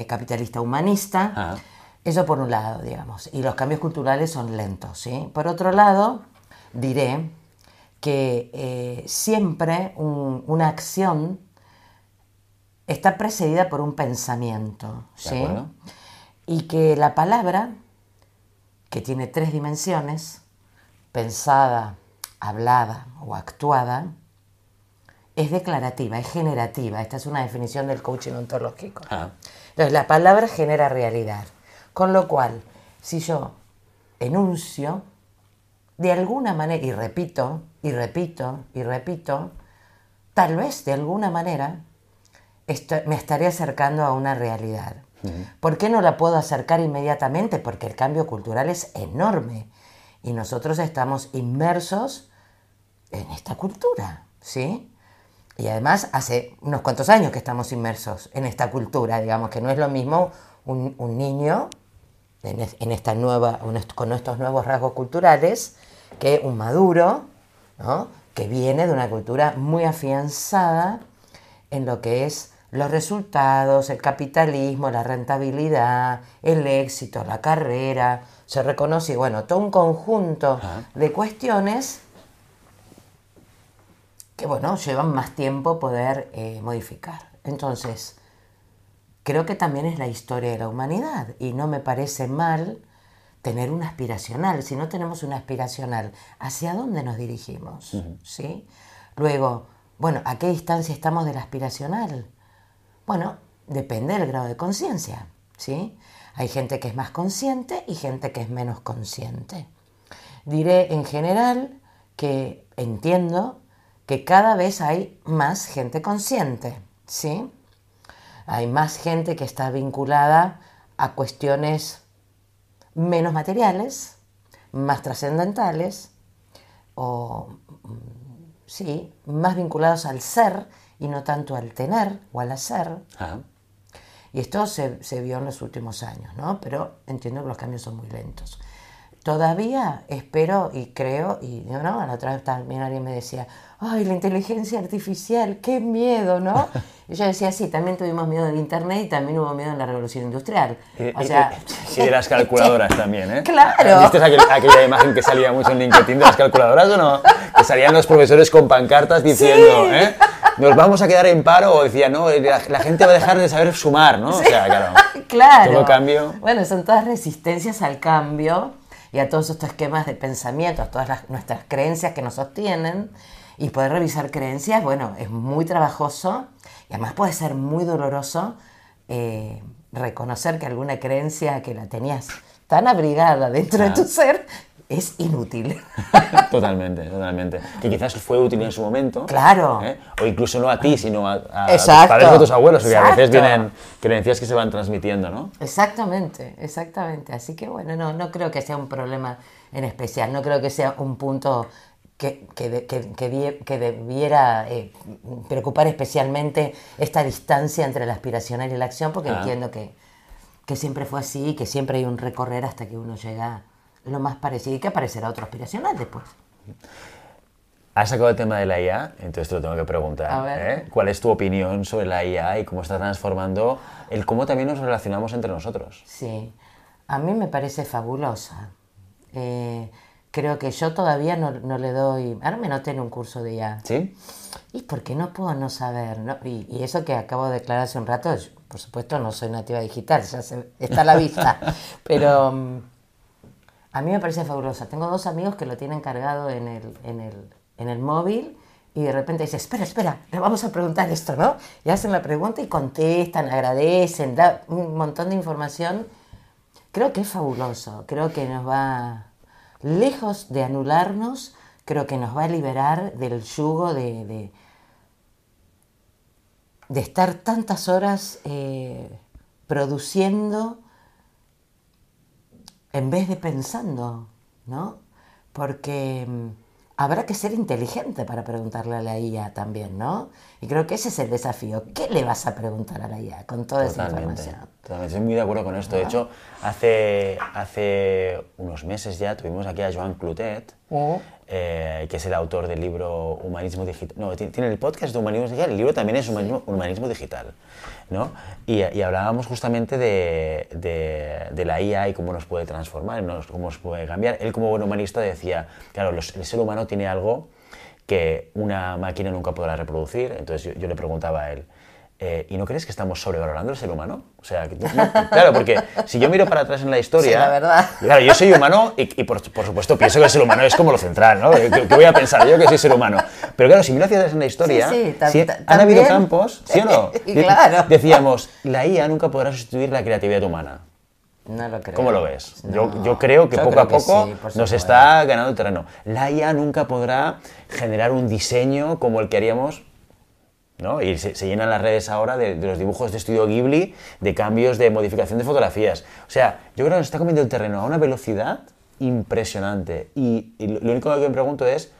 S1: capitalista humanista. Eso por un lado, digamos, y los cambios culturales son lentos, ¿sí? Por otro lado, diré que siempre una acción está precedida por un pensamiento, ¿sí? Y que la palabra, que tiene 3 dimensiones, pensada, hablada o actuada, es declarativa, es generativa. Esta es una definición del coaching ontológico. Entonces, la palabra genera realidad. Con lo cual, si yo enuncio, de alguna manera, y repito, tal vez de alguna manera, me estaré acercando a una realidad. ¿Por qué no la puedo acercar inmediatamente? Porque el cambio cultural es enorme y nosotros estamos inmersos en esta cultura, ¿sí? Y además hace unos cuantos años que estamos inmersos en esta cultura, digamos que no es lo mismo un niño con estos nuevos rasgos culturales que un maduro, ¿no? Que viene de una cultura muy afianzada en lo que es los resultados, el capitalismo, la rentabilidad, el éxito, la carrera. Se reconoce, bueno, todo un conjunto de cuestiones que, bueno, llevan más tiempo poder modificar. Entonces, creo que también es la historia de la humanidad y no me parece mal tener una aspiracional. Si no tenemos una aspiracional, ¿hacia dónde nos dirigimos? ¿Sí? Luego, bueno, ¿a qué distancia estamos de la aspiracional? Bueno, depende del grado de conciencia, ¿sí? Hay gente que es más consciente y gente que es menos consciente. Diré en general que entiendo que cada vez hay más gente consciente, ¿sí? Hay más gente que está vinculada a cuestiones menos materiales, más trascendentales, o sí, más vinculados al ser y no tanto al tener o al hacer. Y esto se vio en los últimos años, ¿no? Pero entiendo que los cambios son muy lentos. todavía espero y creo, y no, la otra vez también alguien me decía, ay, la inteligencia artificial, qué miedo, ¿no? Y yo decía, sí, también tuvimos miedo del internet y también hubo miedo en la revolución industrial. O sea,
S2: y de las calculadoras también, ¿eh?
S1: ¡Claro!
S2: ¿Viste aquella imagen que salía mucho en LinkedIn de las calculadoras o no? Que salían los profesores con pancartas diciendo,
S1: Sí.
S2: ¿eh? Nos vamos a quedar en paro, o decía, no, la gente va a dejar de saber sumar, ¿no? O sea, claro.
S1: Claro.
S2: Todo cambio.
S1: Bueno, son todas resistencias al cambio y a todos estos esquemas de pensamiento, a todas nuestras creencias que nos sostienen. Y poder revisar creencias, bueno, es muy trabajoso y además puede ser muy doloroso reconocer que alguna creencia que la tenías tan abrigada dentro de tu ser es inútil.
S2: Totalmente. Que quizás fue útil en su momento.
S1: Claro.
S2: O incluso no a ti, sino a tus
S1: Exacto.
S2: padres o a tus abuelos, porque a veces
S1: Exacto.
S2: vienen creencias que se van transmitiendo, ¿no?
S1: Exactamente. Así que bueno, no creo que sea un problema en especial, no creo que sea un punto que debiera preocupar especialmente esta distancia entre la aspiracional y la acción, porque entiendo que siempre fue así, que siempre hay un recorrer hasta que uno llega lo más parecido y que aparecerá otro aspiracional después.
S2: Has sacado el tema de la IA, entonces te lo tengo que preguntar.
S1: A ver.
S2: ¿Cuál es tu opinión sobre la IA y cómo está transformando el cómo también nos relacionamos entre nosotros?
S1: Sí, a mí me parece fabulosa. Creo que yo todavía no le doy... Ahora me noté en un curso de IA.
S2: ¿Sí?
S1: Y porque no puedo no saber, ¿no? Y eso que acabo de declarar hace un rato, yo, por supuesto no soy nativa digital, está a la vista. Pero a mí me parece fabulosa. Tengo 2 amigos que lo tienen cargado en el móvil y de repente dice, espera, le vamos a preguntar esto, ¿no? Y hacen la pregunta y contestan, agradecen, da un montón de información. Creo que es fabuloso, creo que nos va... Lejos de anularnos, creo que nos va a liberar del yugo de estar tantas horas produciendo en vez de pensando, ¿no? Porque habrá que ser inteligente para preguntarle a la IA también, ¿no? Y creo que ese es el desafío. ¿Qué le vas a preguntar a la IA con toda esa información?
S2: Totalmente, estoy muy de acuerdo con esto. De hecho, hace unos meses ya tuvimos aquí a Joan Clotet, que es el autor del libro Humanismo Digital. No, tiene el podcast de Humanismo Digital, el libro también es Humanismo Digital, ¿no? Y hablábamos justamente de la IA y cómo nos puede transformar, cómo nos puede cambiar. Él, como buen humanista, decía, claro, el ser humano tiene algo que una máquina nunca podrá reproducir. Entonces yo le preguntaba a él, ¿y no crees que estamos sobrevalorando el ser humano? O sea, claro, porque si yo miro para atrás en la historia...
S1: Sí, la verdad.
S2: Claro, yo soy humano y por supuesto pienso que el ser humano es como lo central, ¿no? ¿Qué voy a pensar yo que soy ser humano? Pero claro, si miro hacia atrás en la historia, han habido campos, ¿sí o no?
S1: Y claro.
S2: Decíamos, la IA nunca podrá sustituir la creatividad humana.
S1: No lo creo.
S2: ¿Cómo lo ves?
S1: No,
S2: yo creo que
S1: yo
S2: poco
S1: creo
S2: a
S1: que
S2: poco
S1: sí, por
S2: nos
S1: supuesto.
S2: está ganando el terreno. La IA nunca podrá generar un diseño como el que haríamos, ¿no? Y se llenan las redes ahora de los dibujos de Estudio Ghibli, de cambios de modificación de fotografías. O sea, yo creo que nos está comiendo el terreno a una velocidad impresionante. Y lo único que me pregunto es,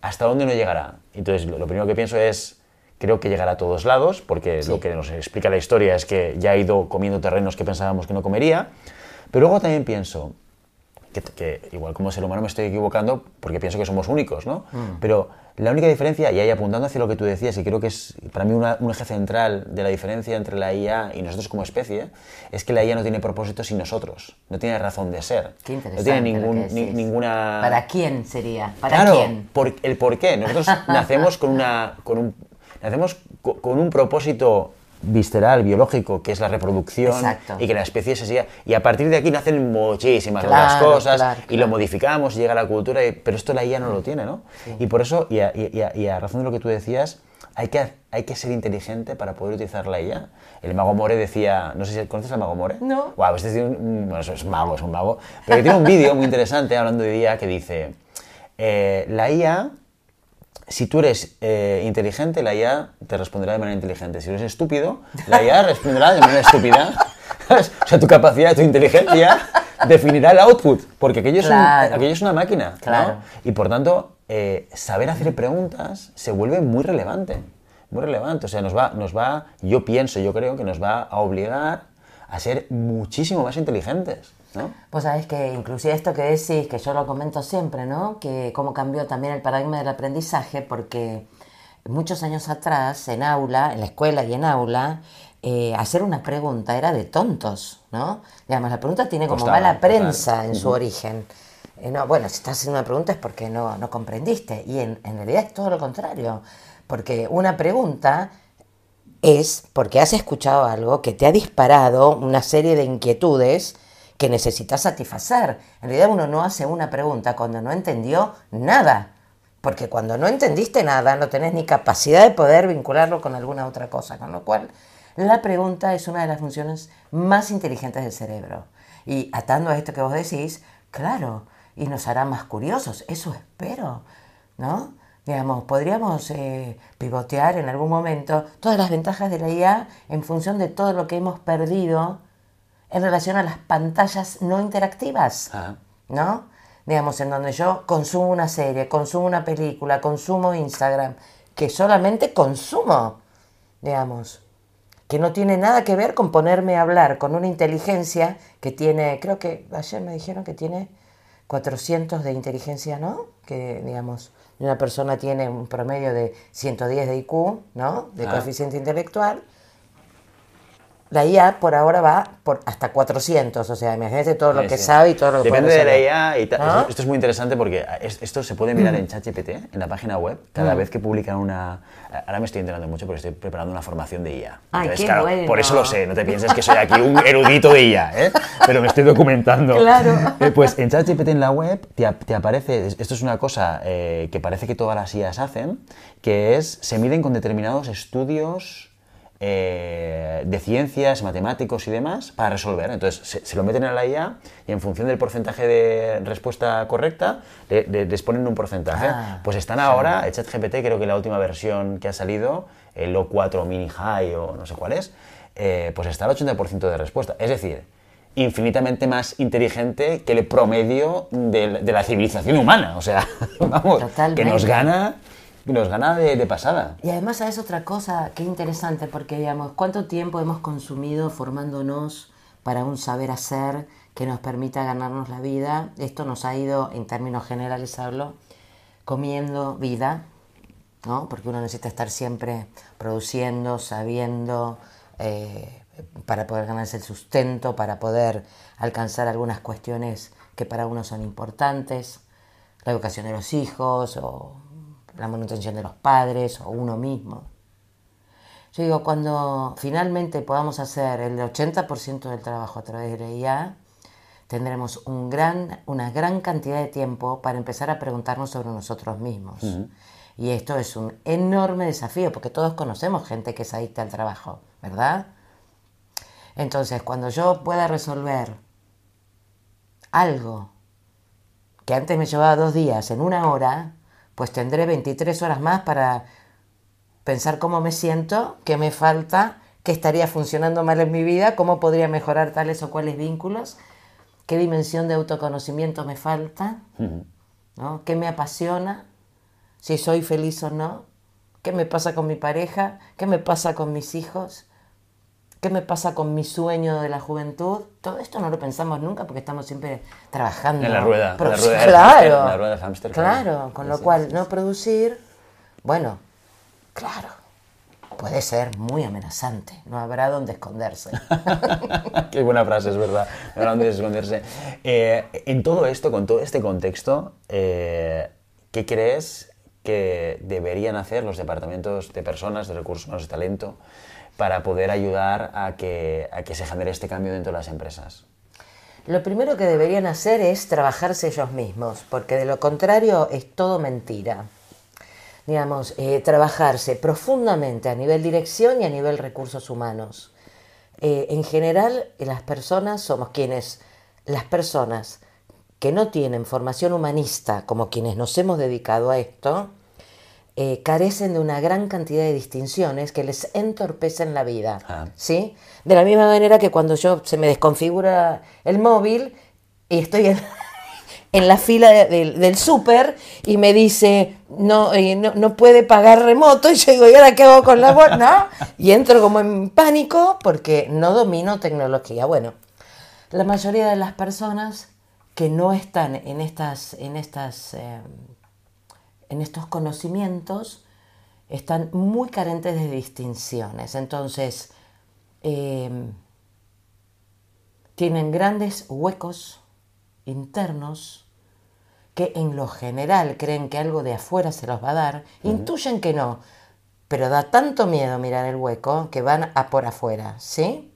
S2: ¿hasta dónde no llegará? Entonces, lo primero que pienso es, creo que llegará a todos lados, porque lo que nos explica la historia es que ya ha ido comiendo terrenos que pensábamos que no comería. Pero luego también pienso que igual como ser humano me estoy equivocando porque pienso que somos únicos, ¿no? Pero la única diferencia, y ahí apuntando hacia lo que tú decías, y creo que es para mí un eje central de la diferencia entre la IA y nosotros como especie, es que la IA no tiene propósito sin nosotros, no tiene razón de ser.
S1: Qué interesante.
S2: No tiene
S1: lo que decís.
S2: ninguna...
S1: ¿Para quién sería? ¿Para
S2: Claro,
S1: quién?
S2: el por qué. Nosotros nacemos con un propósito visceral, biológico, que es la reproducción.
S1: Exacto.
S2: Y que la especie se siga. Y a partir de aquí nacen muchísimas
S1: Claro,
S2: otras cosas
S1: claro,
S2: y lo modificamos, y llega la cultura, pero esto la IA no lo tiene, ¿no?
S1: Sí.
S2: Y por eso, y a razón de lo que tú decías, hay que ser inteligente para poder utilizar la IA. El mago More decía, no sé si conoces al mago More.
S1: No.
S2: Wow, este tiene bueno, es un mago, pero que tiene un vídeo muy interesante hablando de IA que dice, la IA, si tú eres inteligente, la IA te responderá de manera inteligente. Si eres estúpido, la IA responderá de manera estúpida. O sea, tu capacidad, tu inteligencia definirá el output, porque aquello es una máquina,
S1: Claro.
S2: ¿no? Y por tanto, saber hacer preguntas se vuelve muy relevante. Muy relevante. O sea, yo creo que nos va a obligar a ser muchísimo más inteligentes. ¿no?
S1: Pues sabes que inclusive esto que decís, que yo lo comento siempre, ¿no? Que cómo cambió también el paradigma del aprendizaje, porque muchos años atrás, en aula, en la escuela y en aula, hacer una pregunta era de tontos, ¿no? Digamos, la pregunta tiene como mala prensa en su origen. No, bueno, si estás haciendo una pregunta es porque no comprendiste. Y en realidad es todo lo contrario. Porque una pregunta es porque has escuchado algo que te ha disparado una serie de inquietudes que necesitas satisfacer. En realidad uno no hace una pregunta cuando no entendió nada. Porque cuando no entendiste nada, no tenés ni capacidad de poder vincularlo con alguna otra cosa. Con lo cual, la pregunta es una de las funciones más inteligentes del cerebro. Y atando a esto que vos decís, claro, y nos hará más curiosos, eso espero, ¿no? Digamos, podríamos pivotear en algún momento todas las ventajas de la IA en función de todo lo que hemos perdido en relación a las pantallas no interactivas, ¿no? Digamos, en donde yo consumo una serie, consumo una película, consumo Instagram, que solamente consumo, digamos, que no tiene nada que ver con ponerme a hablar con una inteligencia que tiene, creo que ayer me dijeron que tiene 400 de inteligencia, ¿no? Que, digamos, una persona tiene un promedio de 110 de IQ, ¿no? De coeficiente intelectual. La IA por ahora va por hasta 400, o sea, imagínate todo lo que sabe y todo lo que
S2: depende
S1: puede
S2: de la IA y tal.
S1: ¿no?
S2: Esto es muy interesante porque esto se puede mirar en ChatGPT, en la página web, cada vez que publican una... Ahora me estoy enterando mucho porque estoy preparando una formación de IA.
S1: ¡Ay,
S2: entonces,
S1: qué
S2: claro,
S1: bueno!
S2: Por eso lo sé, no te pienses que soy aquí un erudito de IA, ¿eh? Pero me estoy documentando.
S1: Claro.
S2: Pues en ChatGPT en la web te aparece, esto es una cosa que parece que todas las IAs hacen, que es, se miden con determinados estudios de ciencias, matemáticos y demás para resolver. Entonces se lo meten a la IA y en función del porcentaje de respuesta correcta les ponen un porcentaje. Pues están ahora, el ChatGPT, creo que la última versión que ha salido, el O4 Mini High o no sé cuál es, pues está al 80% de respuesta. Es decir, infinitamente más inteligente que el promedio de la civilización humana. O sea, vamos,
S1: totalmente.
S2: Que nos gana de pasada.
S1: Y además, ¿sabes otra cosa? Qué interesante, porque, digamos, ¿cuánto tiempo hemos consumido formándonos para un saber hacer que nos permita ganarnos la vida? Esto nos ha ido, en términos generales hablo, comiendo vida, ¿no? Porque uno necesita estar siempre produciendo, sabiendo, para poder ganarse el sustento, para poder alcanzar algunas cuestiones que para uno son importantes, la educación de los hijos o la manutención de los padres o uno mismo. Yo digo, cuando finalmente podamos hacer el 80% del trabajo a través de la IA, tendremos una gran cantidad de tiempo para empezar a preguntarnos sobre nosotros mismos. Y esto es un enorme desafío, porque todos conocemos gente que es adicta al trabajo, ¿verdad? Entonces, cuando yo pueda resolver algo que antes me llevaba 2 días en 1 hora, pues tendré 23 horas más para pensar cómo me siento, qué me falta, qué estaría funcionando mal en mi vida, cómo podría mejorar tales o cuales vínculos, qué dimensión de autoconocimiento me falta, ¿no? ¿Qué me apasiona? Si soy feliz o no, qué me pasa con mi pareja, qué me pasa con mis hijos, qué me pasa con mi sueño de la juventud. Todo esto no lo pensamos nunca porque estamos siempre trabajando.
S2: En la rueda,
S1: claro,
S2: la rueda de hámster.
S1: Claro, con lo cual no producir, bueno, claro, puede ser muy amenazante, no habrá dónde esconderse.
S2: Qué buena frase, es verdad, no habrá dónde esconderse. En todo esto, con todo este contexto, ¿qué crees que deberían hacer los departamentos de personas, de recursos humanos, de talento, para poder ayudar a que se genere este cambio dentro de las empresas?
S1: Lo primero que deberían hacer es trabajarse ellos mismos, porque de lo contrario es todo mentira. Digamos, trabajarse profundamente a nivel dirección y a nivel recursos humanos. En general, las personas somos las personas que no tienen formación humanista, como quienes nos hemos dedicado a esto, carecen de una gran cantidad de distinciones que les entorpecen la vida, ¿sí? De la misma manera que cuando se me desconfigura el móvil y estoy en la fila del súper y me dice no puede pagar remoto, y yo digo, ¿y ahora qué hago con la bolsa? ¿No? Y entro como en pánico porque no domino tecnología. Bueno, La mayoría de las personas que no están en estos conocimientos están muy carentes de distinciones. Entonces, tienen grandes huecos internos que en lo general creen que algo de afuera se los va a dar, intuyen que no, pero da tanto miedo mirar el hueco que van a por afuera, ¿sí?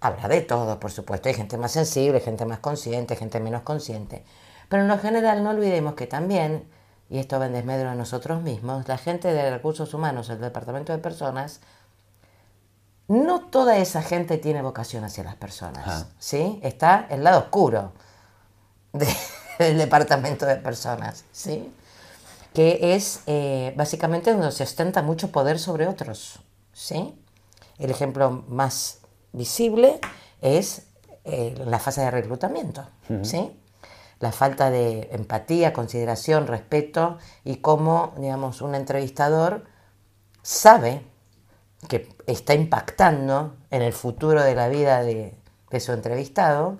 S1: Habrá de todo, por supuesto, hay gente más sensible, gente más consciente, gente menos consciente, pero en lo general no olvidemos que también, y esto va en desmedro de nosotros mismos, la gente de recursos humanos, el departamento de personas, no toda esa gente tiene vocación hacia las personas, ¿sí? Está el lado oscuro del departamento de personas, ¿sí? Que es básicamente donde se ostenta mucho poder sobre otros, ¿sí? El ejemplo más visible es la fase de reclutamiento, ¿sí? La falta de empatía, consideración, respeto y cómo, digamos, un entrevistador sabe que está impactando en el futuro de la vida de su entrevistado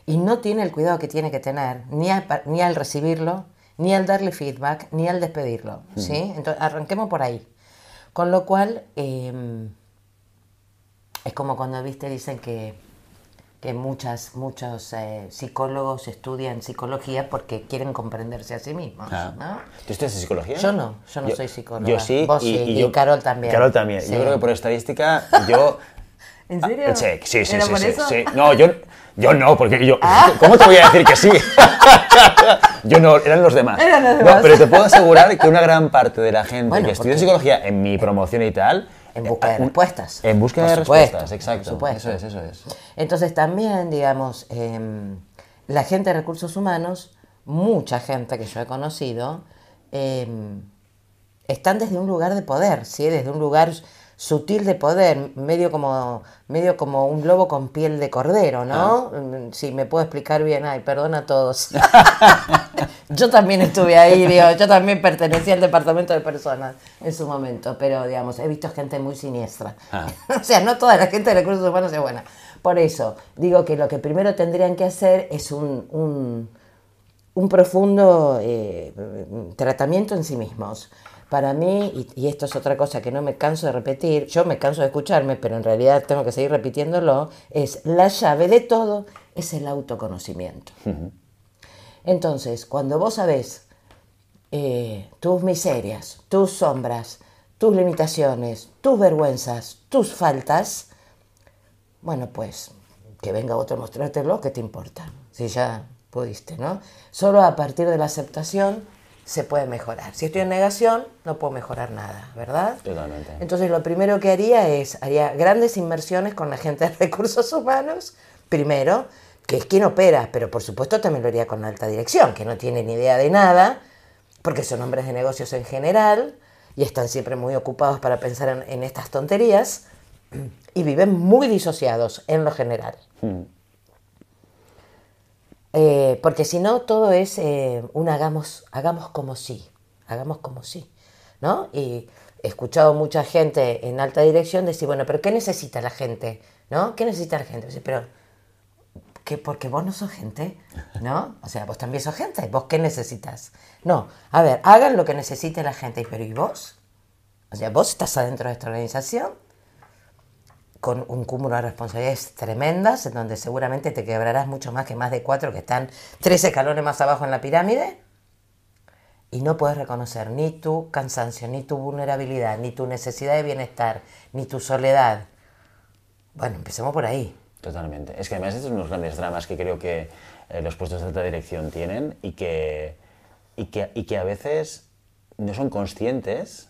S1: y no tiene el cuidado que tiene que tener ni al recibirlo, ni al darle feedback, ni al despedirlo, ¿sí? Entonces, arranquemos por ahí. Con lo cual, es como cuando, viste, dicen que muchos psicólogos estudian psicología porque quieren comprenderse a sí mismos, ¿no?
S4: ¿Tú estudias psicología?
S1: Yo no soy psicóloga.
S4: Yo sí.
S1: Vos sí, y Carol también.
S4: Carol también.
S1: Sí.
S4: Yo creo que por estadística, yo...
S1: ¿En serio?
S4: Sí.
S1: ¿Era por eso?
S4: Sí. No, yo no, porque yo... ¿Cómo te voy a decir que sí? Yo no, eran los demás. No, pero te puedo asegurar que una gran parte de la gente que estudia psicología en mi promoción y tal...
S1: En busca de respuestas.
S4: En búsqueda de respuestas, exacto. Eso es.
S1: Entonces también, digamos, la gente de recursos humanos, mucha gente que yo he conocido, están desde un lugar de poder, ¿sí? Desde un lugar sutil de poder, medio como un lobo con piel de cordero, ¿no? Si me puedo explicar bien, perdona a todos. Yo también estuve ahí, yo también pertenecía al departamento de personas en su momento, pero digamos, he visto gente muy siniestra. O sea, no toda la gente de recursos humanos es buena. Por eso, digo que lo que primero tendrían que hacer es un profundo tratamiento en sí mismos. Para mí, y esto es otra cosa que no me canso de repetir, yo me canso de escucharme, pero en realidad tengo que seguir repitiéndolo, es la llave de todo, es el autoconocimiento. Entonces, cuando vos sabés tus miserias, tus sombras, tus limitaciones, tus vergüenzas, tus faltas, bueno, pues que venga otro a mostrártelo, ¿qué te importa? Si ya pudiste, ¿no? Solo a partir de la aceptación se puede mejorar. Si estoy en negación, no puedo mejorar nada, ¿verdad?
S4: Totalmente.
S1: Entonces, lo primero que haría grandes inversiones con la gente de recursos humanos, primero, que es quien opera, pero por supuesto también lo haría con la alta dirección, que no tiene ni idea de nada, porque son hombres de negocios en general, y están siempre muy ocupados para pensar en estas tonterías, y viven muy disociados en lo general. Porque si no, todo es hagamos como sí, ¿no? Y he escuchado mucha gente en alta dirección decir, bueno, pero ¿qué necesita la gente? ¿No? ¿Qué necesita la gente? Pero, ¿qué? Porque vos no sos gente, ¿no? O sea, vos también sos gente, ¿vos qué necesitas? No, a ver, hagan lo que necesite la gente, pero ¿y vos? O sea, vos estás adentro de esta organización con un cúmulo de responsabilidades tremendas, en donde seguramente te quebrarás mucho más que más de 4 que están 3 escalones más abajo en la pirámide, y no puedes reconocer ni tu cansancio, ni tu vulnerabilidad, ni tu necesidad de bienestar, ni tu soledad. Bueno, empecemos por ahí.
S4: Totalmente. Es que además estos son unos grandes dramas que creo que los puestos de alta dirección tienen y que a veces no son conscientes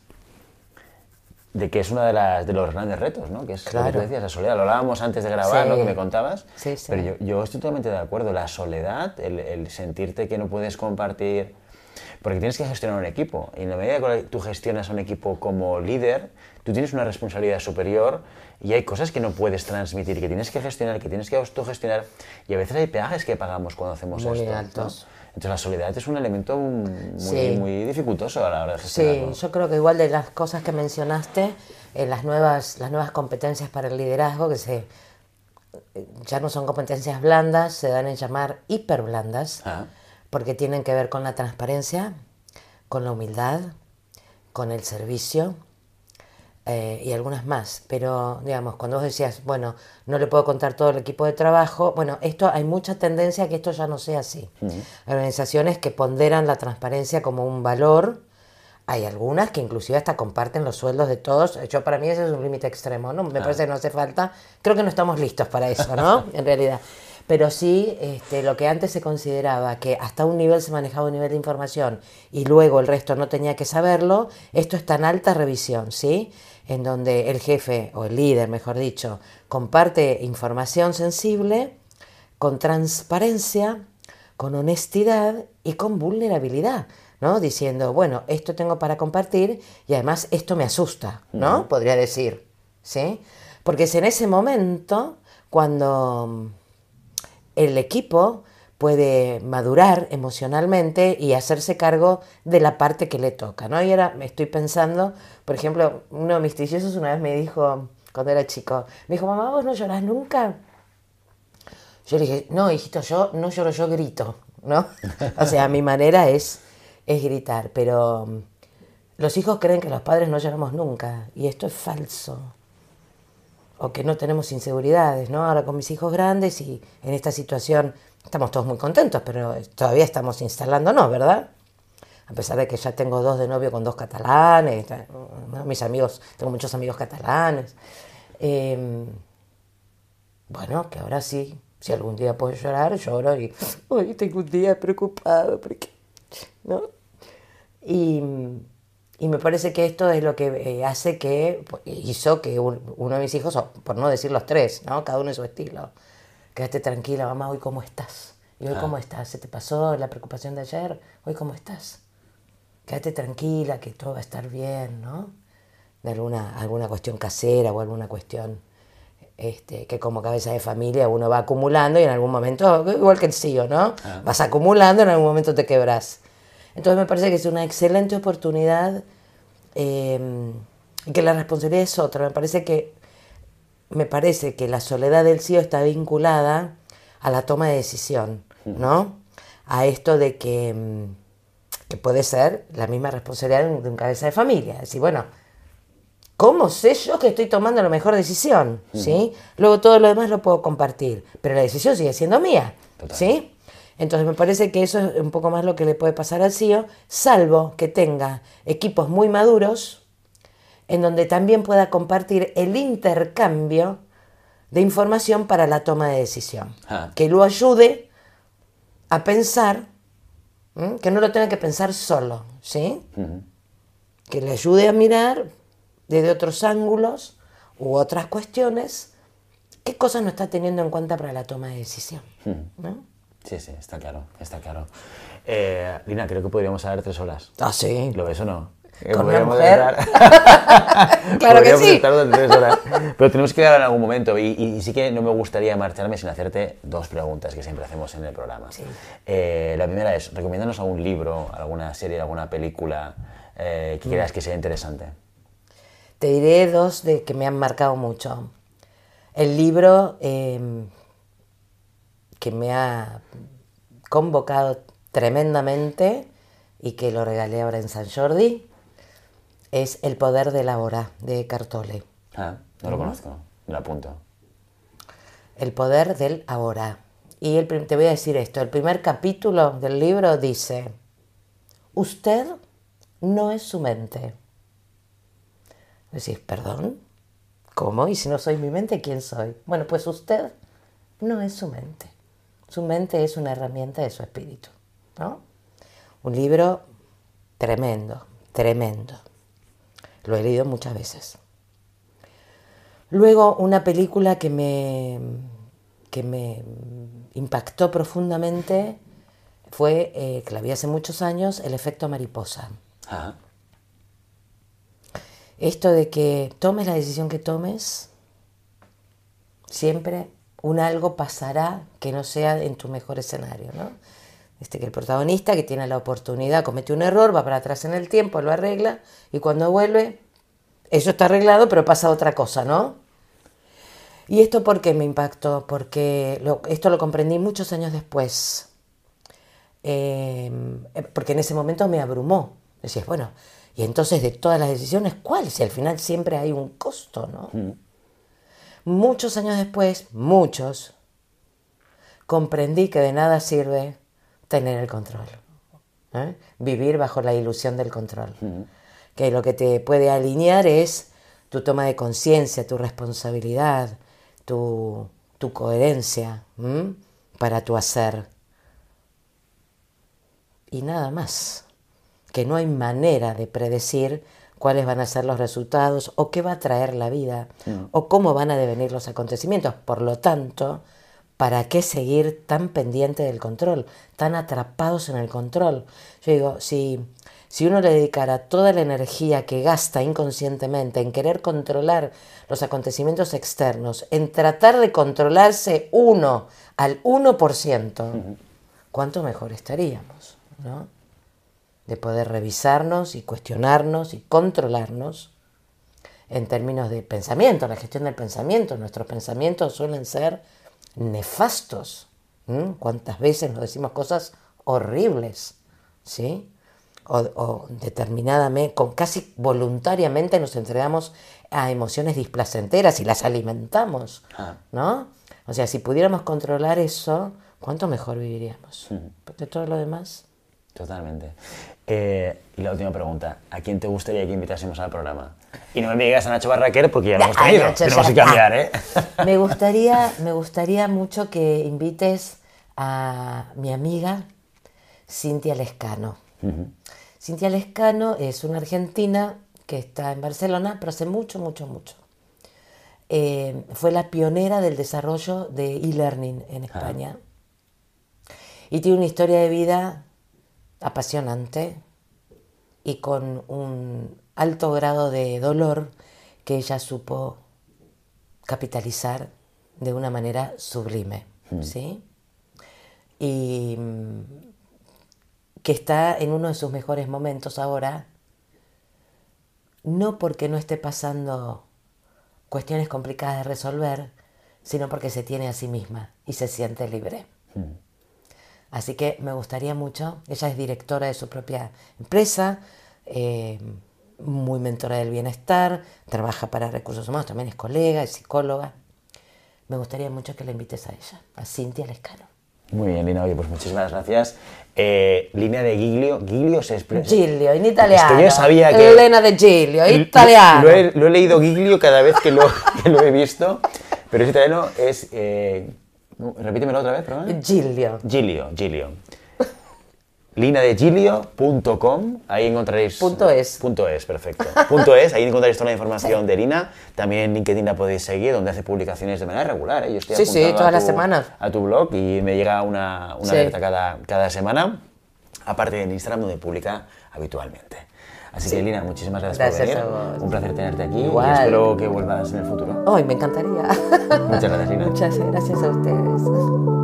S4: de que es uno de los grandes retos, ¿no? Que es lo que tú decías, la soledad. Lo hablábamos antes de grabar, ¿no? Que me contabas.
S1: Sí.
S4: Pero yo estoy totalmente de acuerdo. La soledad, el sentirte que no puedes compartir... Porque tienes que gestionar un equipo. Y en la medida que tú gestionas un equipo como líder, tú tienes una responsabilidad superior y hay cosas que no puedes transmitir, que tienes que gestionar, que tienes que autogestionar. Y a veces hay peajes que pagamos cuando hacemos
S1: muy
S4: esto,
S1: altos.
S4: ¿no? Entonces la soledad es un elemento muy dificultoso a la hora de gestionarlo.
S1: Sí, yo creo que igual de las cosas que mencionaste, las nuevas competencias para el liderazgo, que ya no son competencias blandas, se dan en llamar hiperblandas,
S4: Ah,
S1: porque tienen que ver con la transparencia, con la humildad, con el servicio y algunas más. Pero, digamos, cuando vos decías, bueno, no le puedo contar todo el equipo de trabajo, bueno, esto hay mucha tendencia a que esto ya no sea así. Hay organizaciones que ponderan la transparencia como un valor. Hay algunas que inclusive hasta comparten los sueldos de todos. Yo, para mí ese es un límite extremo, ¿no? Me parece que no hace falta. Creo que no estamos listos para eso, ¿no? En realidad. Pero sí, lo que antes se consideraba que hasta un nivel se manejaba un nivel de información y luego el resto no tenía que saberlo, esto está en alta revisión, ¿sí? En donde el jefe, o el líder, mejor dicho, comparte información sensible con transparencia, con honestidad y con vulnerabilidad, ¿no? Diciendo, bueno, esto tengo para compartir y además esto me asusta, ¿no? Podría decir, ¿sí? Porque es en ese momento cuando el equipo puede madurar emocionalmente y hacerse cargo de la parte que le toca, ¿no? Y ahora me estoy pensando, por ejemplo, uno de mis trillizos una vez me dijo, cuando era chico, me dijo, mamá, ¿vos no llorás nunca? Yo le dije, no, hijito, yo no lloro, yo grito, ¿no? O sea, mi manera es gritar, pero los hijos creen que los padres no lloramos nunca, y esto es falso. O que no tenemos inseguridades, ¿no? Ahora con mis hijos grandes y en esta situación estamos todos muy contentos, pero todavía estamos instalándonos, ¿verdad? A pesar de que ya tengo 2 de novio con 2 catalanes, ¿no? Mis amigos, tengo muchos amigos catalanes. Bueno, que ahora sí, si algún día puedo llorar, lloro y hoy tengo un día preocupado, porque, ¿no? Y me parece que esto es lo que hace que, hizo que uno de mis hijos, o por no decir los 3, ¿no? Cada uno en su estilo, quédate tranquila, mamá, hoy cómo estás. ¿Y hoy cómo estás? ¿Se te pasó la preocupación de ayer? ¿Hoy cómo estás? Quédate tranquila, que todo va a estar bien, ¿no? De alguna cuestión casera o alguna cuestión que como cabeza de familia uno va acumulando y en algún momento, igual que el CEO, ¿no? Vas acumulando y en algún momento te quebrás. Entonces me parece que es una excelente oportunidad y que la responsabilidad es otra. Me parece que la soledad del CEO está vinculada a la toma de decisión, ¿no? A esto de que puede ser la misma responsabilidad de un cabeza de familia. Es decir, bueno, ¿cómo sé yo que estoy tomando la mejor decisión? ¿Sí? Luego todo lo demás lo puedo compartir, pero la decisión sigue siendo mía. Total. ¿Sí? Entonces me parece que eso es un poco más lo que le puede pasar al CEO, salvo que tenga equipos muy maduros, en donde también pueda compartir el intercambio de información para la toma de decisión. Que lo ayude a pensar, que no lo tenga que pensar solo, ¿sí? Que le ayude a mirar desde otros ángulos u otras cuestiones qué cosas no está teniendo en cuenta para la toma de decisión, ¿no?
S4: Sí, sí, está claro, está claro. Lina, creo que podríamos hablar 3 horas.
S1: Ah, sí.
S4: ¿Lo ves o no?
S1: ¿Con una mujer?
S4: Claro
S1: que sí.
S4: Estar 3 horas. Pero tenemos que quedar en algún momento y sí que no me gustaría marcharme sin hacerte 2 preguntas que siempre hacemos en el programa. Sí. La primera es, recomiéndanos algún libro, alguna serie, alguna película que creas que sea interesante.
S1: Te diré 2 que me han marcado mucho. El libro que me ha convocado tremendamente y que lo regalé ahora en San Jordi es El poder de la hora, de Eckhart Tolle.
S4: Ah, no lo conozco, me lo apunto.
S1: El poder del ahora. Y te voy a decir esto, el primer capítulo del libro dice, usted no es su mente. Decís, ¿perdón? ¿Cómo? ¿Y si no soy mi mente, quién soy? Bueno, pues usted no es su mente. Su mente es una herramienta de su espíritu, ¿no? Un libro tremendo, tremendo. Lo he leído muchas veces. Luego, una película que me impactó profundamente fue, que la vi hace muchos años, El efecto mariposa.
S4: Ah.
S1: Esto de que tomes la decisión que tomes, siempre algo pasará que no sea en tu mejor escenario, ¿no? Que el protagonista que tiene la oportunidad comete un error, va para atrás en el tiempo, lo arregla y cuando vuelve, eso está arreglado, pero pasa otra cosa, ¿no? ¿Y esto por qué me impactó? Porque esto lo comprendí muchos años después. Porque en ese momento me abrumó. Decías, bueno, y entonces de todas las decisiones, ¿cuál? Si al final siempre hay un costo, ¿no? Muchos años después, comprendí que de nada sirve tener el control. Vivir bajo la ilusión del control. Que lo que te puede alinear es tu toma de conciencia, tu responsabilidad, tu coherencia para tu hacer. Y nada más. Que no hay manera de predecir cuáles van a ser los resultados o qué va a traer la vida o cómo van a devenir los acontecimientos. Por lo tanto, ¿para qué seguir tan pendiente del control, tan atrapados en el control? Yo digo, si uno le dedicara toda la energía que gasta inconscientemente en querer controlar los acontecimientos externos, en tratar de controlarse uno al 1%, ¿cuánto mejor estaríamos, ¿no? De poder revisarnos y cuestionarnos y controlarnos en términos de pensamiento, la gestión del pensamiento. Nuestros pensamientos suelen ser nefastos. ¿Cuántas veces nos decimos cosas horribles? ¿Sí? O determinadamente, casi voluntariamente nos entregamos a emociones displacenteras y las alimentamos, ¿no? O sea, si pudiéramos controlar eso, ¿cuánto mejor viviríamos? De todo lo demás.
S4: Totalmente. Y la última pregunta, ¿a quién te gustaría que invitásemos al programa? Y no me digas a Nacho Barraquer porque ya lo hemos tenido,
S1: Nacho,
S4: tenemos que cambiar, ¿eh?
S1: Me gustaría mucho que invites a mi amiga Cintia Lescano. Cintia Lescano es una argentina que está en Barcelona, pero hace mucho. Fue la pionera del desarrollo de e-learning en España. Y tiene una historia de vida apasionante y con un alto grado de dolor que ella supo capitalizar de una manera sublime, ¿sí? Y que está en uno de sus mejores momentos ahora, no porque no esté pasando cuestiones complicadas de resolver, sino porque se tiene a sí misma y se siente libre. Así que me gustaría mucho, ella es directora de su propia empresa, muy mentora del bienestar, trabaja para recursos humanos, también es colega, es psicóloga. Me gustaría mucho que la invites a ella, a Cintia Lescano.
S4: Muy bien, Lina, oye, pues muchísimas gracias. Línea de Giglio se expresa...
S1: Giglio, in italiano.
S4: Es que yo sabía que...
S1: Elena de Giglio, italiano.
S4: Lo he leído Giglio cada vez que lo he visto, pero es italiano, es... repítemelo otra vez, perdón. Giglio. Linadegiglio.com, ahí encontraréis...
S1: .es,
S4: perfecto. .es, ahí encontraréis toda la información de Lina. También en LinkedIn la podéis seguir, donde hace publicaciones de manera regular. Yo estoy apuntado
S1: todas las semanas.
S4: A tu blog y me llega una alerta cada semana, aparte en Instagram, donde publica habitualmente. Así que, Lina, muchísimas gracias por venir.
S1: A vos.
S4: Un placer tenerte aquí.
S1: Igual.
S4: Y espero que vuelvas en el futuro.
S1: Ay, me encantaría.
S4: Muchas gracias, Lina.
S1: Muchas gracias a ustedes.